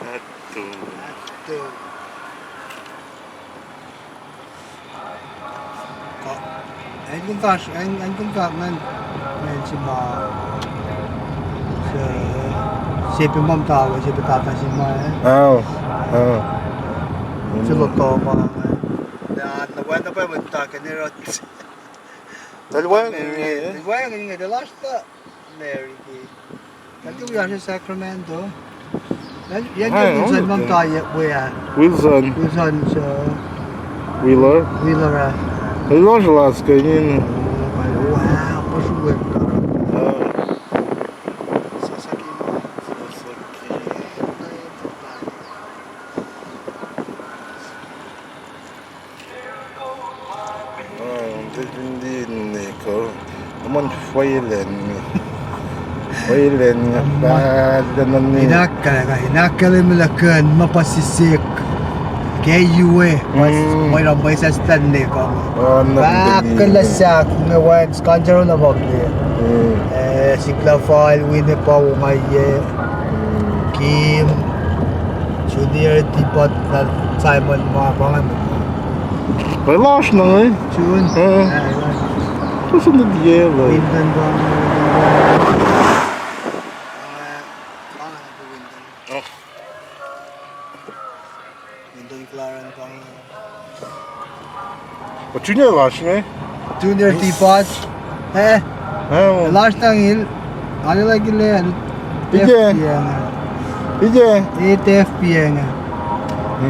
Dato. Anh cũng gặp nên chỉ mà sẽ bị mong tao sẽ bị tao chỉ mà chỉ lo to mà nó quen nó phải mình tao cái này rồi Dalawa cái the last Mary cái thứ giờ là Sacramento yan yung Wilson mong tao ya Wilson Wheeler Wheeler Wheeler Alaska yun. wow pasuwag ka Hindi ko naman Wayland nga bada na ni hinakala mo lakan mapasisik KUE may rambay sa Stanley ko bakalasak nga once kanjaro na bagli sikla file wine pa umaye Kim Junior Tipot na Simon mga pangan Relax lang eh. June. Susunod yelo. Windan ba? Windan Claren bang. Wat junior was me? Junior teapot. Last time ano lagi le ano? Ije. TFP nga.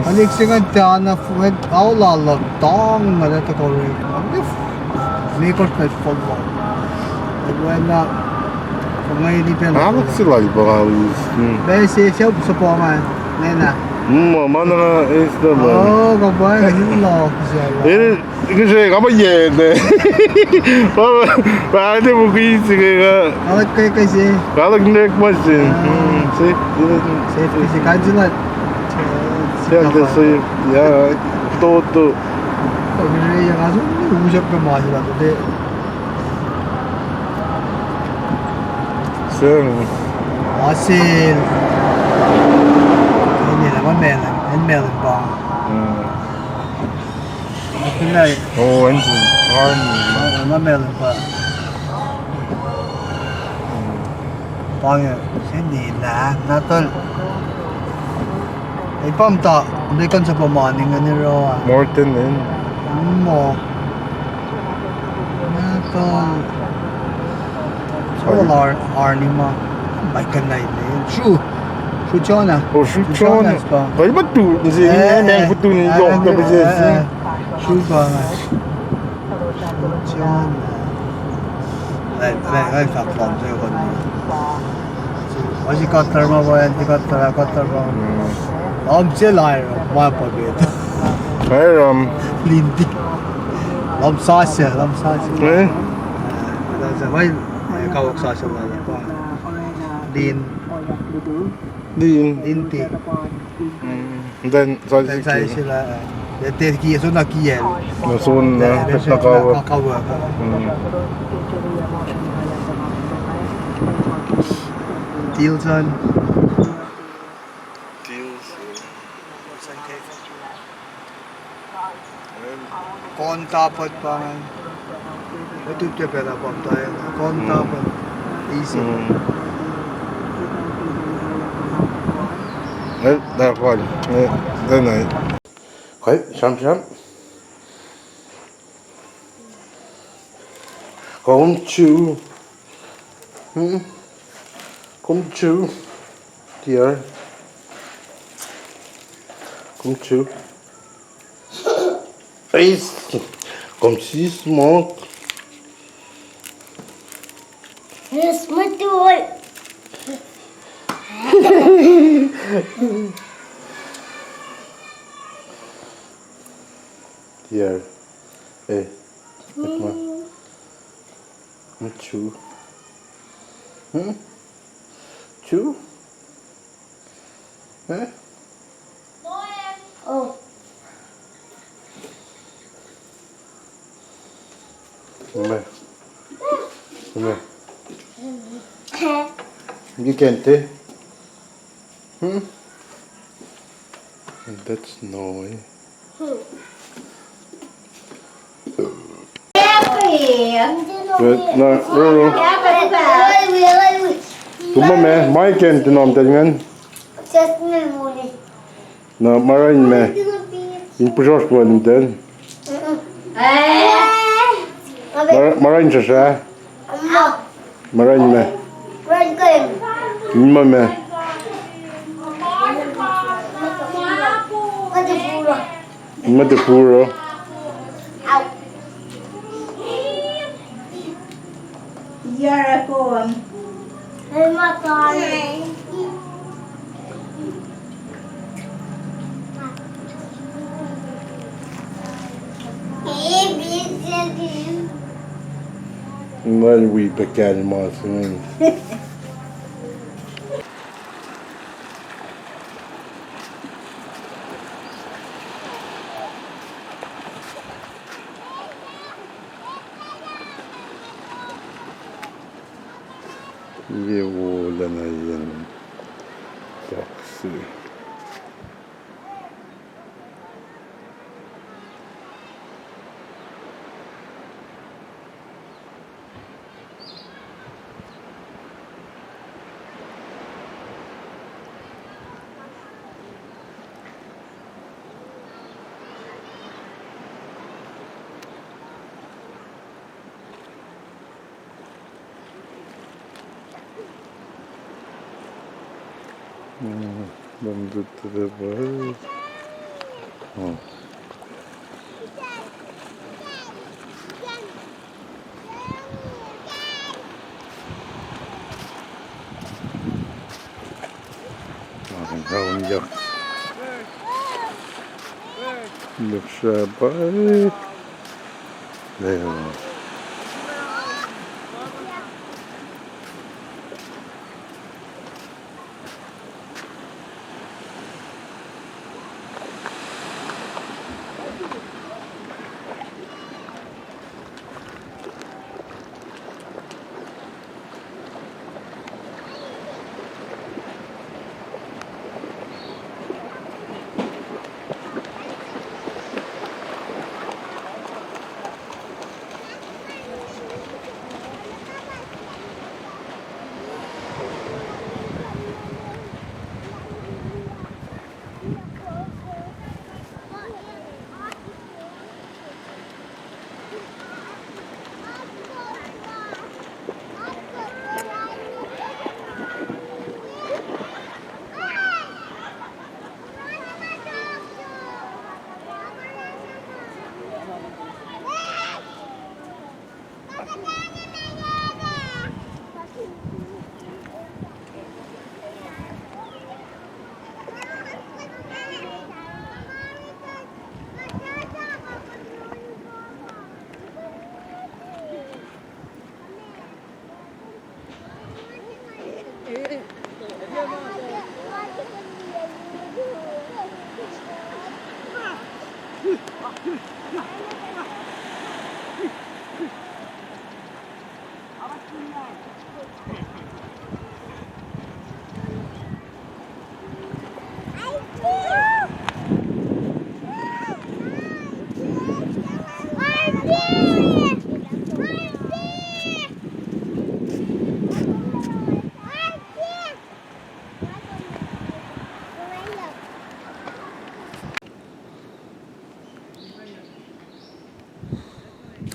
Alik singa tana fuet aula tong na ta ko re. Ni ko ta football. Wala kung di pen. Ano sila ibawalis? Bese siya sa po man. Nena. Mana is the Oh, kabay hilo siya. Kasi kapag yan eh. Paano mo kasi ka? Alat kay kasi. Kalag neck machine. See? Safe kasi kanjulat. Siya kasi ya toto. Pagre yang aso usap ka mga sila to. Siya. Asil. Ini naman melon. And melon ba? Pinay. Oh, engine. Naman melon pa. Pangit. Hindi na. Natol. Ay pamta. Hindi kan sa pamaning nga ni Roa. Morton din. Mo. Natol. So wala Arnie ma. May kanay na yun. Shoo. Shoo Oh, Shuchona. Ay, ba't to? Kasi hindi ang puto ni Yok ka ba siya? Shoo ba nga? Shoo Ay, faklam sa'yo ko niya. Kasi cutter mo ba yan? Cutter mo. Sila ay mga pag-ito. Ay, Lindy. Lamsasya. Eh? May kawag sasya ba yan pa. Linti. Then, Then sa sila. So na kiyel. Nasun na, nakawag. Nakawag. Tilson. Kontapot pa. Ito tiya pera pa tayo. Kontapot. Easy. Der var det. Den er. Okay, kjem. Kom to. Kom to. Dear. Kom to. Face. Kom si smak. Smutul. Dear. Hey. Bakma. Chu. Chu? Oh. Kom med. Gick inte? That's noise. Tuma med, Mike inte någonting. Na, Marain med. In försvarsplanen den. Marain så här. Marain med. Imma med. Imma det puro. Göra på. När vi bekänner maten. Jo, den är en taxi. Vamos depois. Oh. Raun jakt. Bersabay. Leo.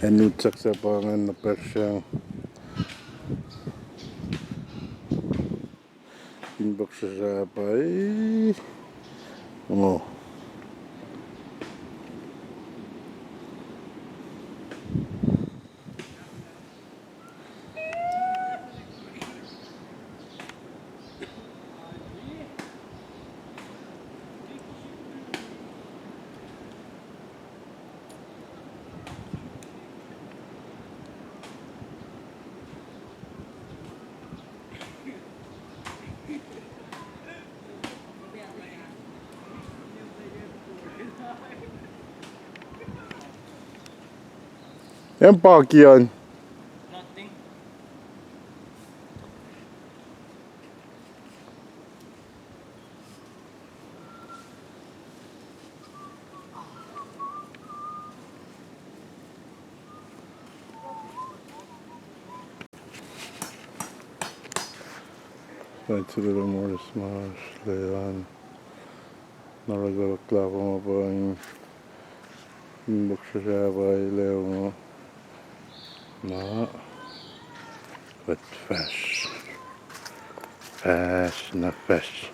En nyt saksa pangan na persiang. Inboxsabay. Oh. Yan paki yan. Nothing. That's a little more smash. Leon. Naragalakla ko mo po ang inboxsabay. Leo mo. Na. But fresh. Fresh na fresh.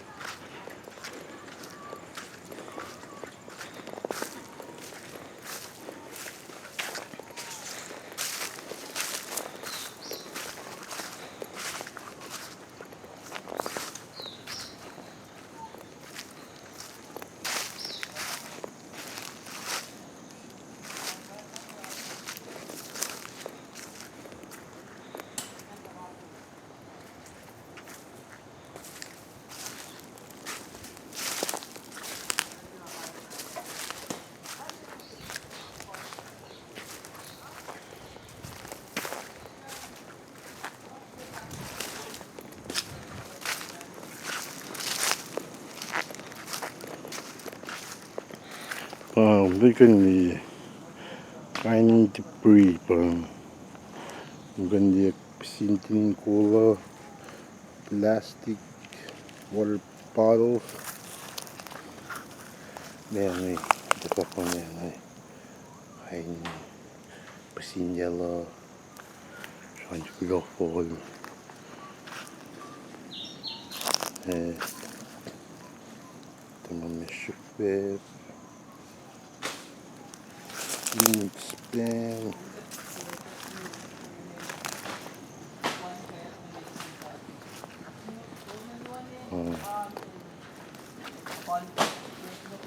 Look at the tiny debris. Ganyan sinting cola, plastic, water bottles. Yan ito pa yan ay pasinjalo, shanjulofol. spare. Food spare.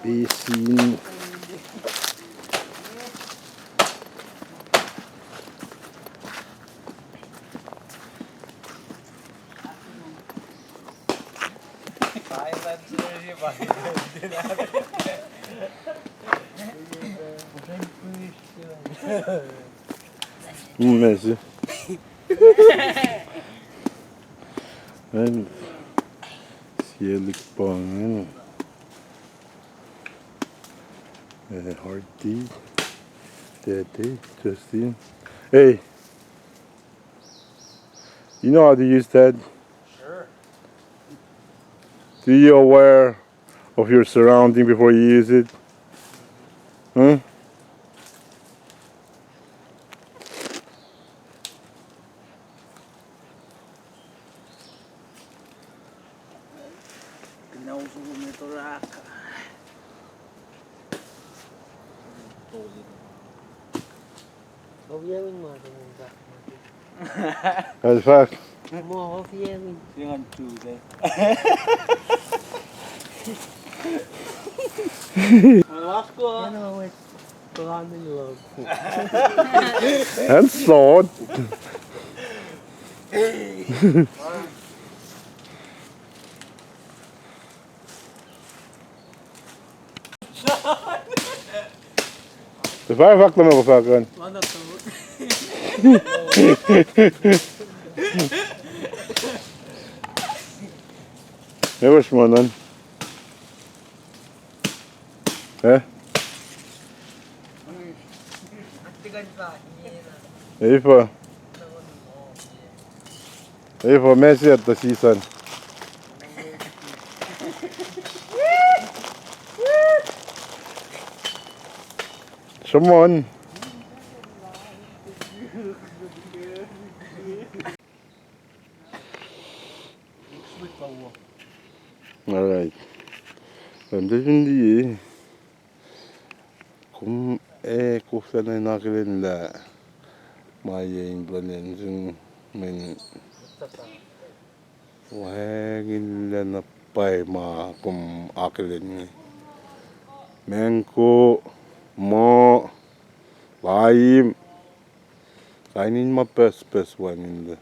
Basin. Messi. And sierlik pangan. Hardy. Daddy. Justine. Hey. You know how to use that? Sure. Do you aware of your surrounding before you use it? Huh? Pinausuko nito raka. Hoviewin mo ito mong back. That's fast. Mo, hoviewin. Yung on Tuesday. Alasko ah. Ano, wait. Karaming love. And salt. Det var fakta med på förhand. Ano to? Det var smånen. Det är för Messi att det season. Come on. All right. 근데 준디 kum kufana nakilinda maya implement yung men wahagin na pay ma kum akilin menko mo laim kainin ma pes wanin da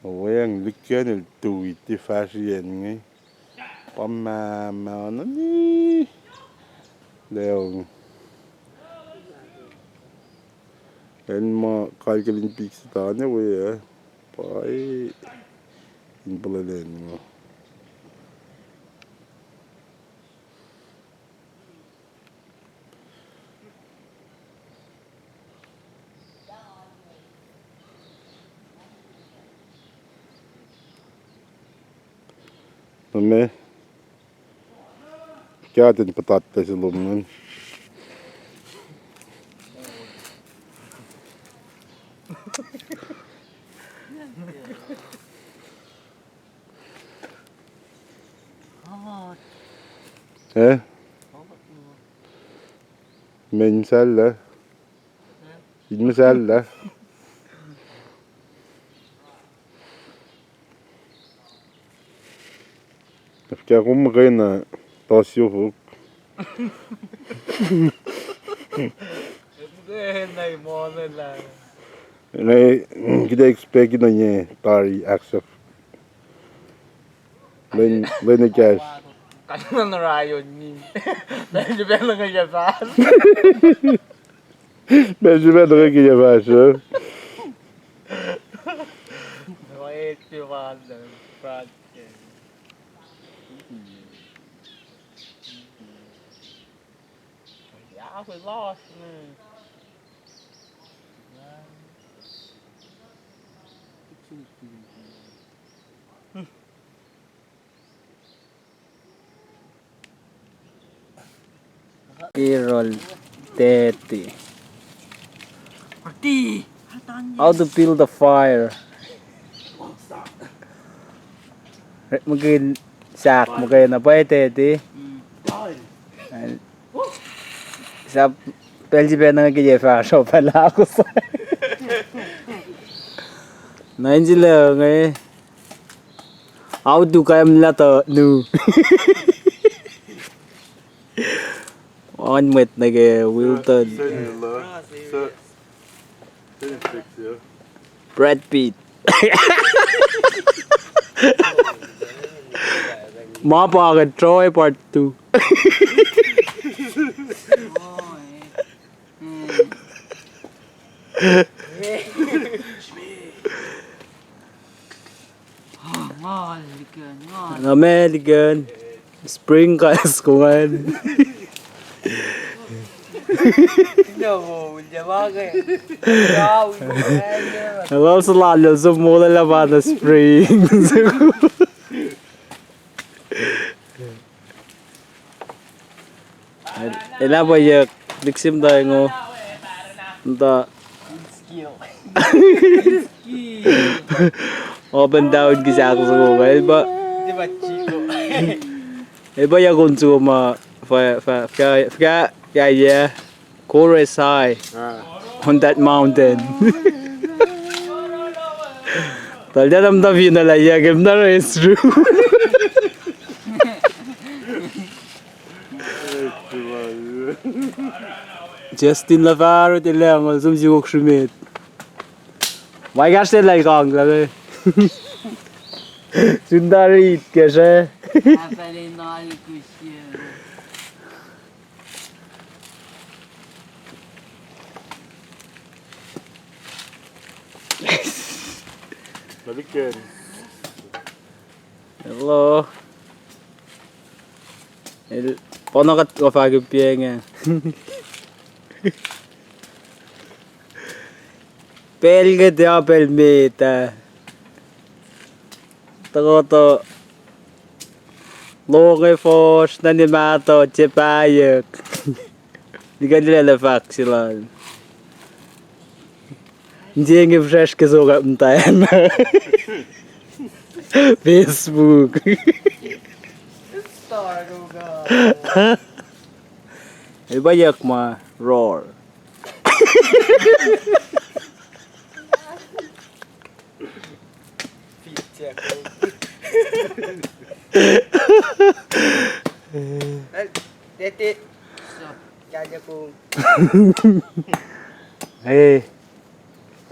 wayang likyan il tuwiti fashion ngay pamama na ni Leo en ma kalkalin piksi tane we pai implement mo Mame क्या दिन पताते से लोग में है mình sao là mình sao là क्या कुम गए ना तासियों हो Nay mo na lang. này kita expect na niya tari accept lên cash Kano na rayon ni. Medyo ba lang kaya sa? medyo ba na kaya ba siya Wait, you want the project. Yeah, we lost, man. Errol 30. How to build a fire. Mungkin sạc một cái nó bay tê tí sắp bên chỉ bên cái gì phải số phải lá của sai này chỉ là cái áo tu cái em là tờ nu anh mệt này cái Wilton Brad Pitt má bà cái Troy part 2 American Spring guys của anh Hello selalu semua lawan Spring Ela bây giờ được xem đời ngô ta open down kisah aku semua bây giờ con chú mà phải yeah kosrae on that mountain tal dia tam ta vina la ya game na is true Justin Lavaro thì leo mà zum jiu khmit mai gas te lai gang la ge Sundari ke je Hello. Ono kat ko fa ge pieng Pel ge dia pel meta. To lo ge fos na ni ma to che pa yek. Ni ga le fak silan. Деньги в жешке зогам таем. Facebook. Banyak mah roar. Tete. Jaja ko. Hey.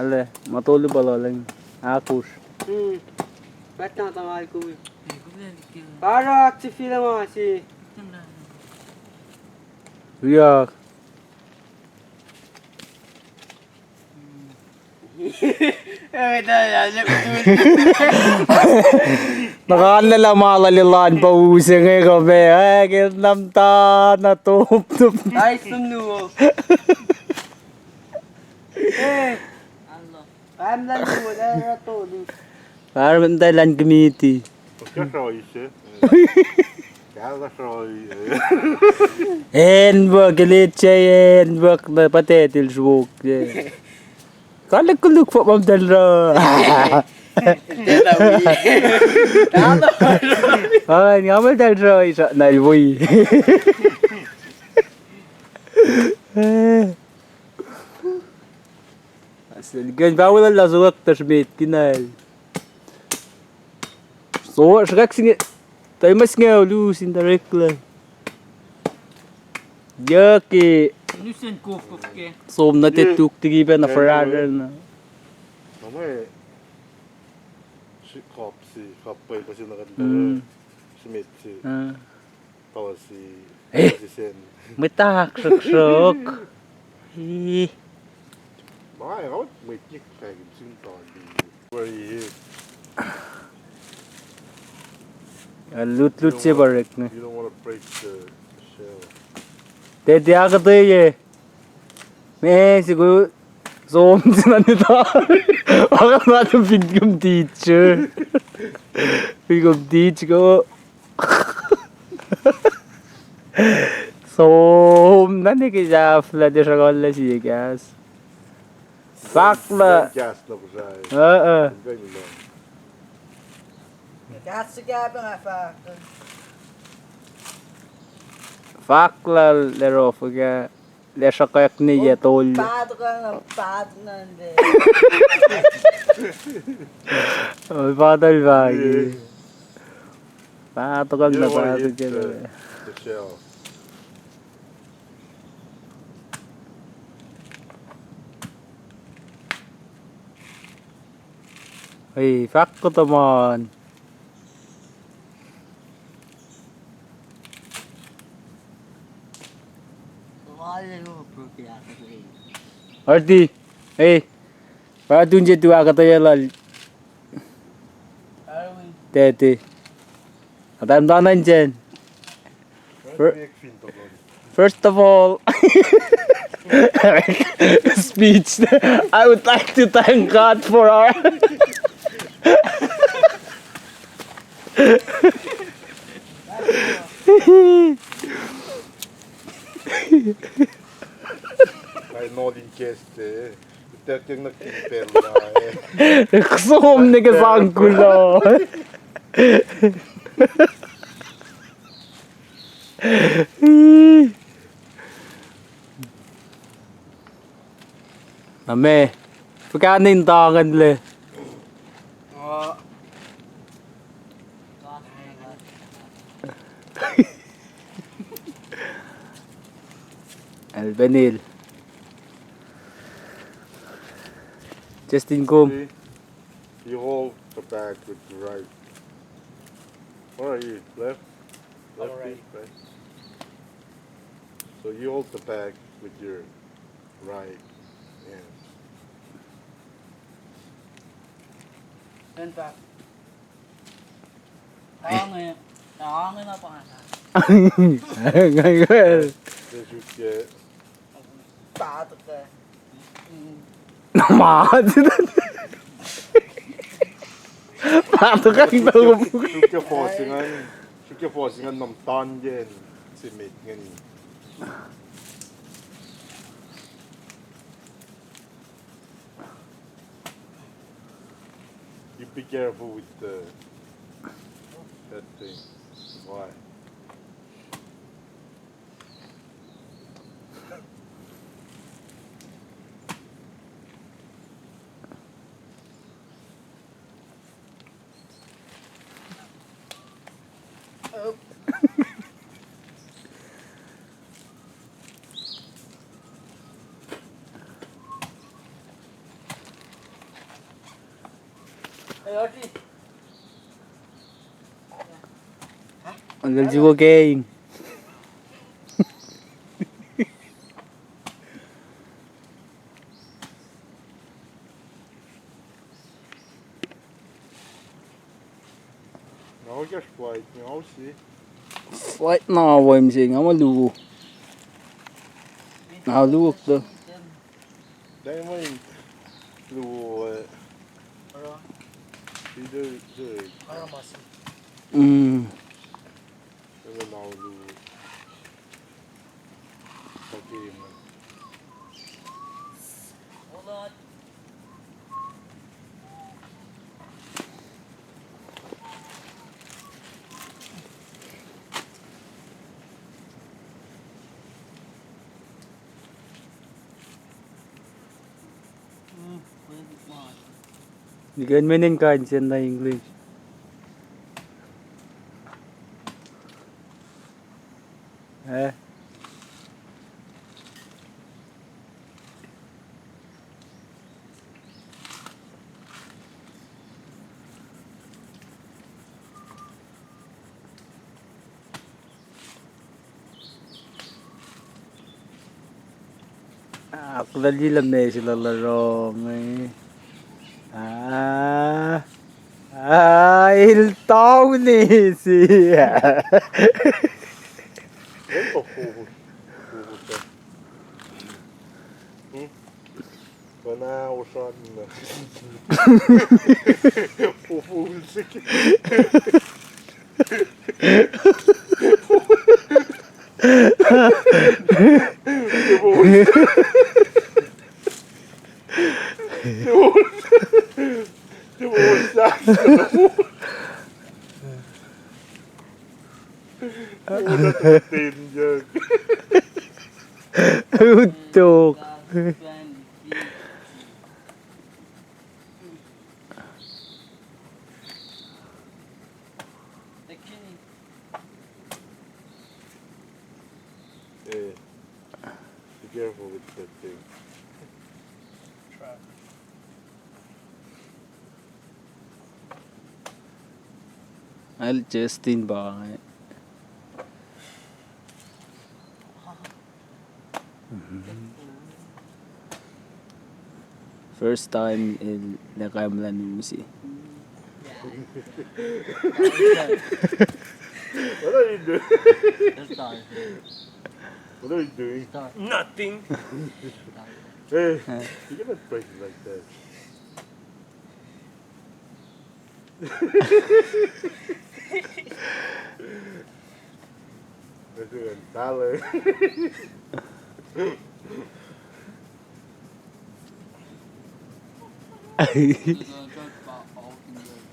Ale, matulog pala lang. Akus. Ba't natamal ko? Para si Fila mo si. Riyak. Nakalala malalilan pa using eh kami. Ay, kinamta na tup. Ay, sumnuo. Eh. I'm not doing that. Para Thailand committee. Enbuk leche enbuk na patetil zvuk. Kala kuluk po mam dalra. Ay, ngamal dalra isa na iwi. Gan bawal la zuwak tashmit kinal. So, shrak singe tay mas ngaw lusin directly. Yaki. Nusen kofok ke. Som na tetuk tigi pa na farada na. Mamay si kapay kasi nakanda smith si tawa si sen. Mitak sok. Mamay ako may kik kay sinta di where he is. Lut se barek na. You don't want to break the shell. Te dia ka te ye. Me siguro som sina nito. Ako na to bigum teacher. Bigum teach ko. Som nani ki jafla de shagalla si gas. Fakla. Gas na po siya. Fakla lero fuga leshakak ni yatol. Oh, padal bagi. Patok na patok dyan. The shell. Hey, fak ko tamon. Arti, hey, padun je tu agak tayalal. Tete. Atam tanan dyan. First of all, speech. I would like to thank God for our. I know din keste. Det är nog tillfälle. Som ni sangkulo. Ame, pagkanin tangan le. Albanil. Justin Kum. You hold the bag with the right. Where are you? Left? Left right. right. So you hold the bag with your right hand. Lên vào. Đó người nó còn This you get. tạ được rồi. Mà chứ. Patok ang tawag. Suka forcingan ng tan yan. Si mate nga ni. You be careful with that thing. Why? Ang galing game. No, just white. No, see. Flight na away mo siya nga malugo. Nakaluwag to. Dahil mo yung luwo. Dito. Dahil mo luwo. Okay, man. Hold on. Bigyan mo ng kansen na English. Ako dali lang na sila laro may. Il tawni siya. Ito fugol. Bana usan na. Fugol sige. Una tutin dyan. Utok. Hey, be careful with that thing. I'll Justin ba? First time in nakamlan musi. What are you doing? What are you doing? Nothing. Hey, you cannot break it like that. That's an talent.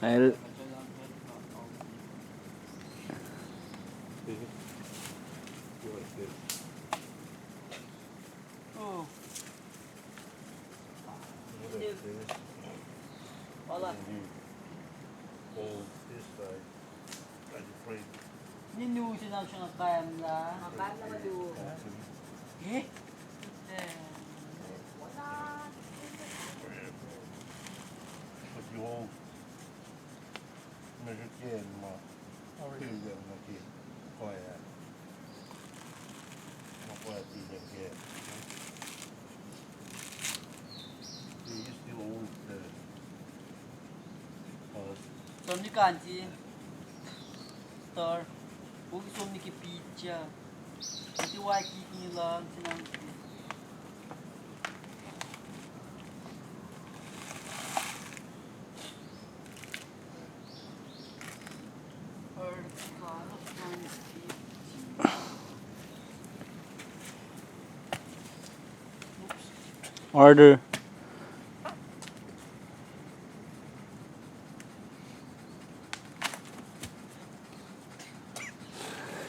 I'll Wala. Hold this side. I'm afraid. Ninusin ako siya ng kaya nila. Kaya naman doon. Eh? But you hold. Measure again, ma. Feel them again. Oh yeah. Makuha again. You still hold the. Somni kanji. Star. Huwag somni ki pizza. Iti wakiki lang sinang. order.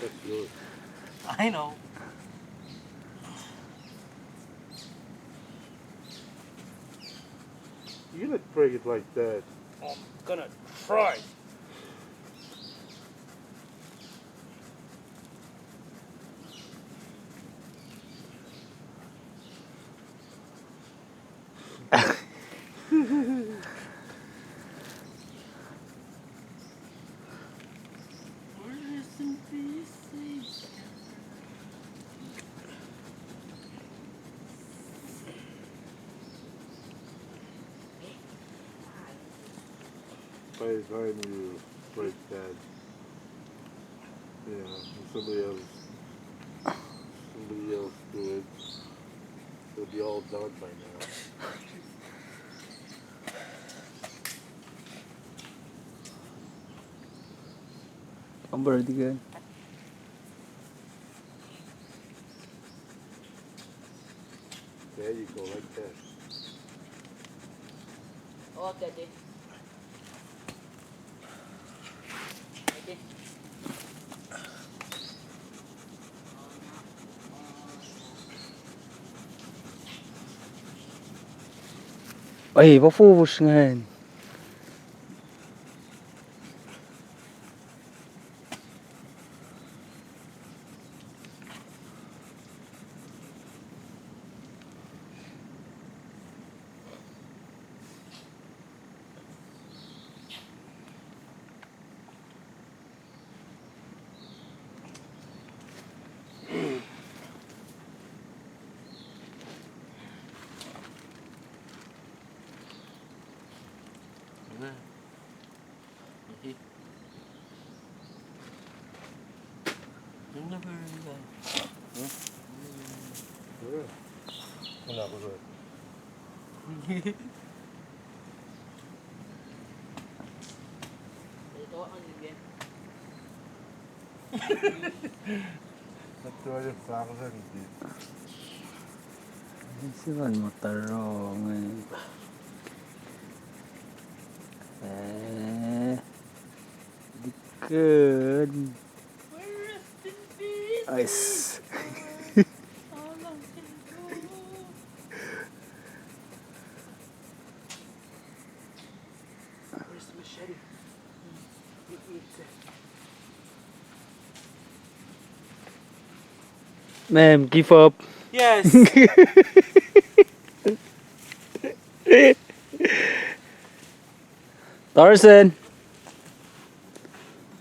That's yours. I know. You cannot break it like that. I'm gonna try. By the time you break that, yeah, and somebody else do it, it'll be all done by now. Ang bird ka. There you go, like that. Oh, daddy. Okay. Ay, pa-focus nga yan. Wala ko doon. Ito ang ligyan. That's why the flowers are needed. Siwan mo tarong eh. Dikun. Ice. Where's the machete? Ma'am, give up. Yes. Tarzan.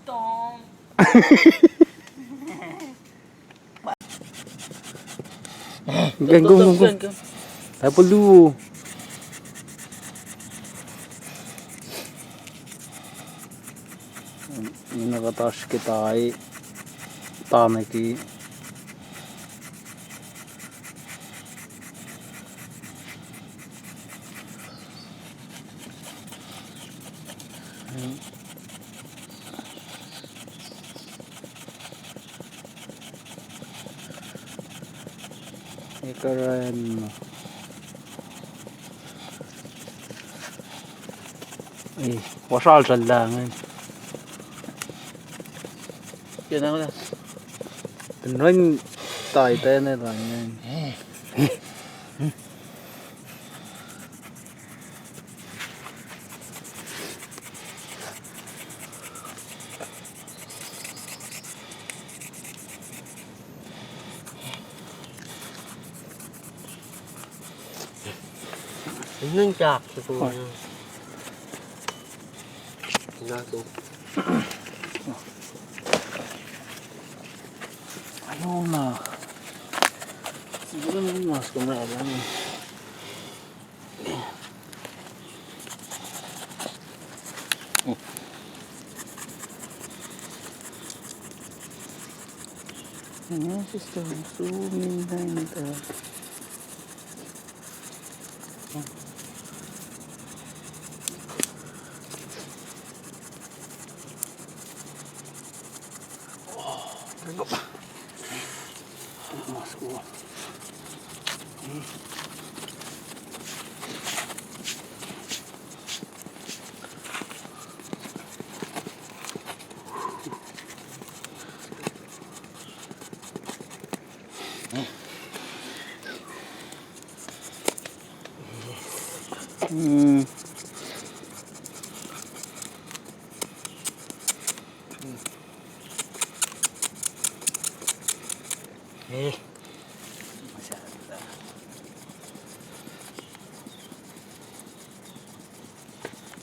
Tong. Go. Apa lu? Nakataas kita ay tanay ki. Keren. Wasal salangan. Yan ako na. Beneran tayo na lang yan. Nang jack ito. Nato. Ayaw na. Siguro naman mas kumaya lang. Ano sister? Zooming na ito. Mas ko.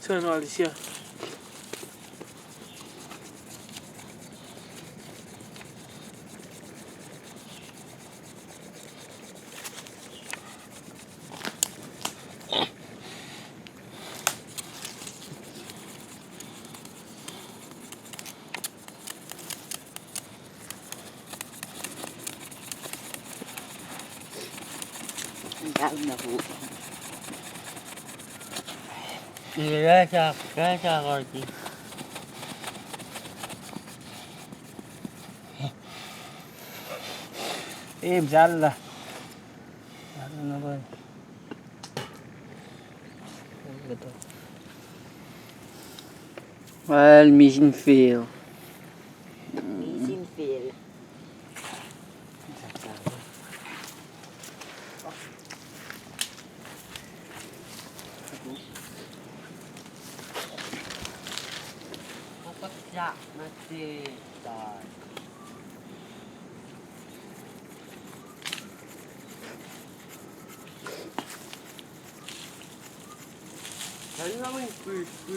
Saan alis siya? Ang na po. Kaya siya, Corky. Zalla. Ano na ba? Well, mission fail. Mission fail. Kapatya, masih tayo. Ano naman yung first?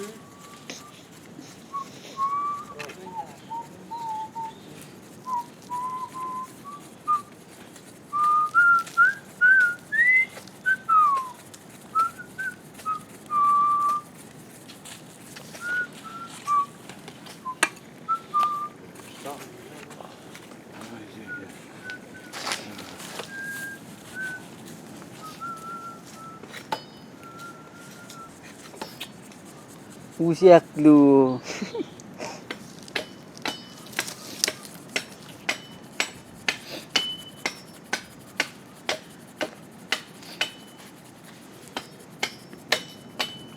Usiak lu.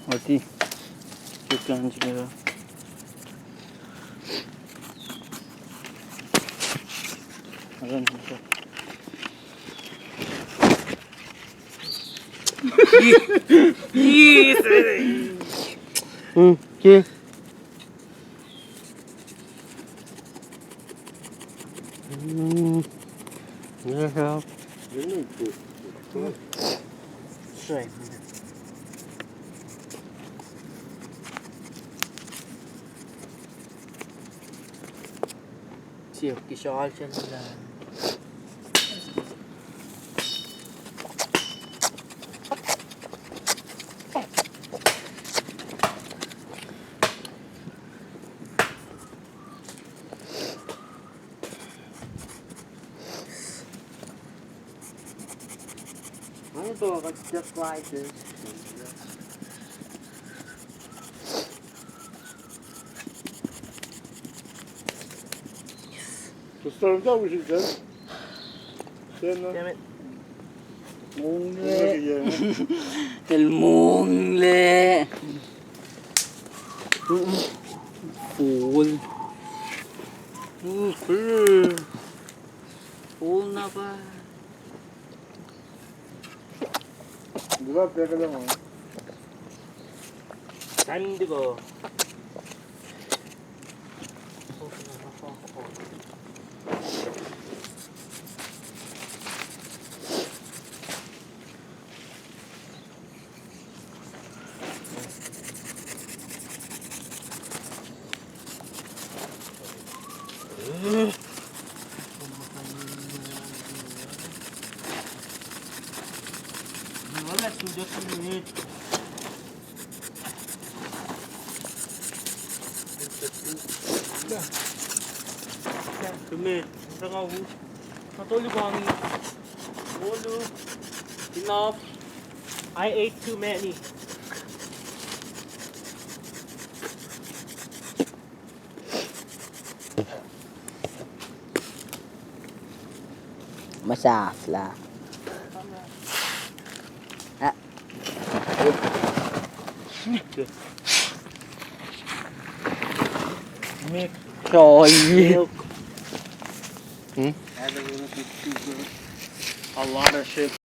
Mati. Ikan juga. Okay. Yeah. Straight. Siêu cái xóa chân là I thought it's just like this. Kısırım da uçuk sen. Sen Damn it. El mongle. Full. Full na ba? Bulat yakalama. Time to go. Just a minute. Dumi. Natulog ang ulo. Enough. I ate too many. Masaf lah. Milk. Trời. Milk. Add a little bit sugar. A lot of sugar.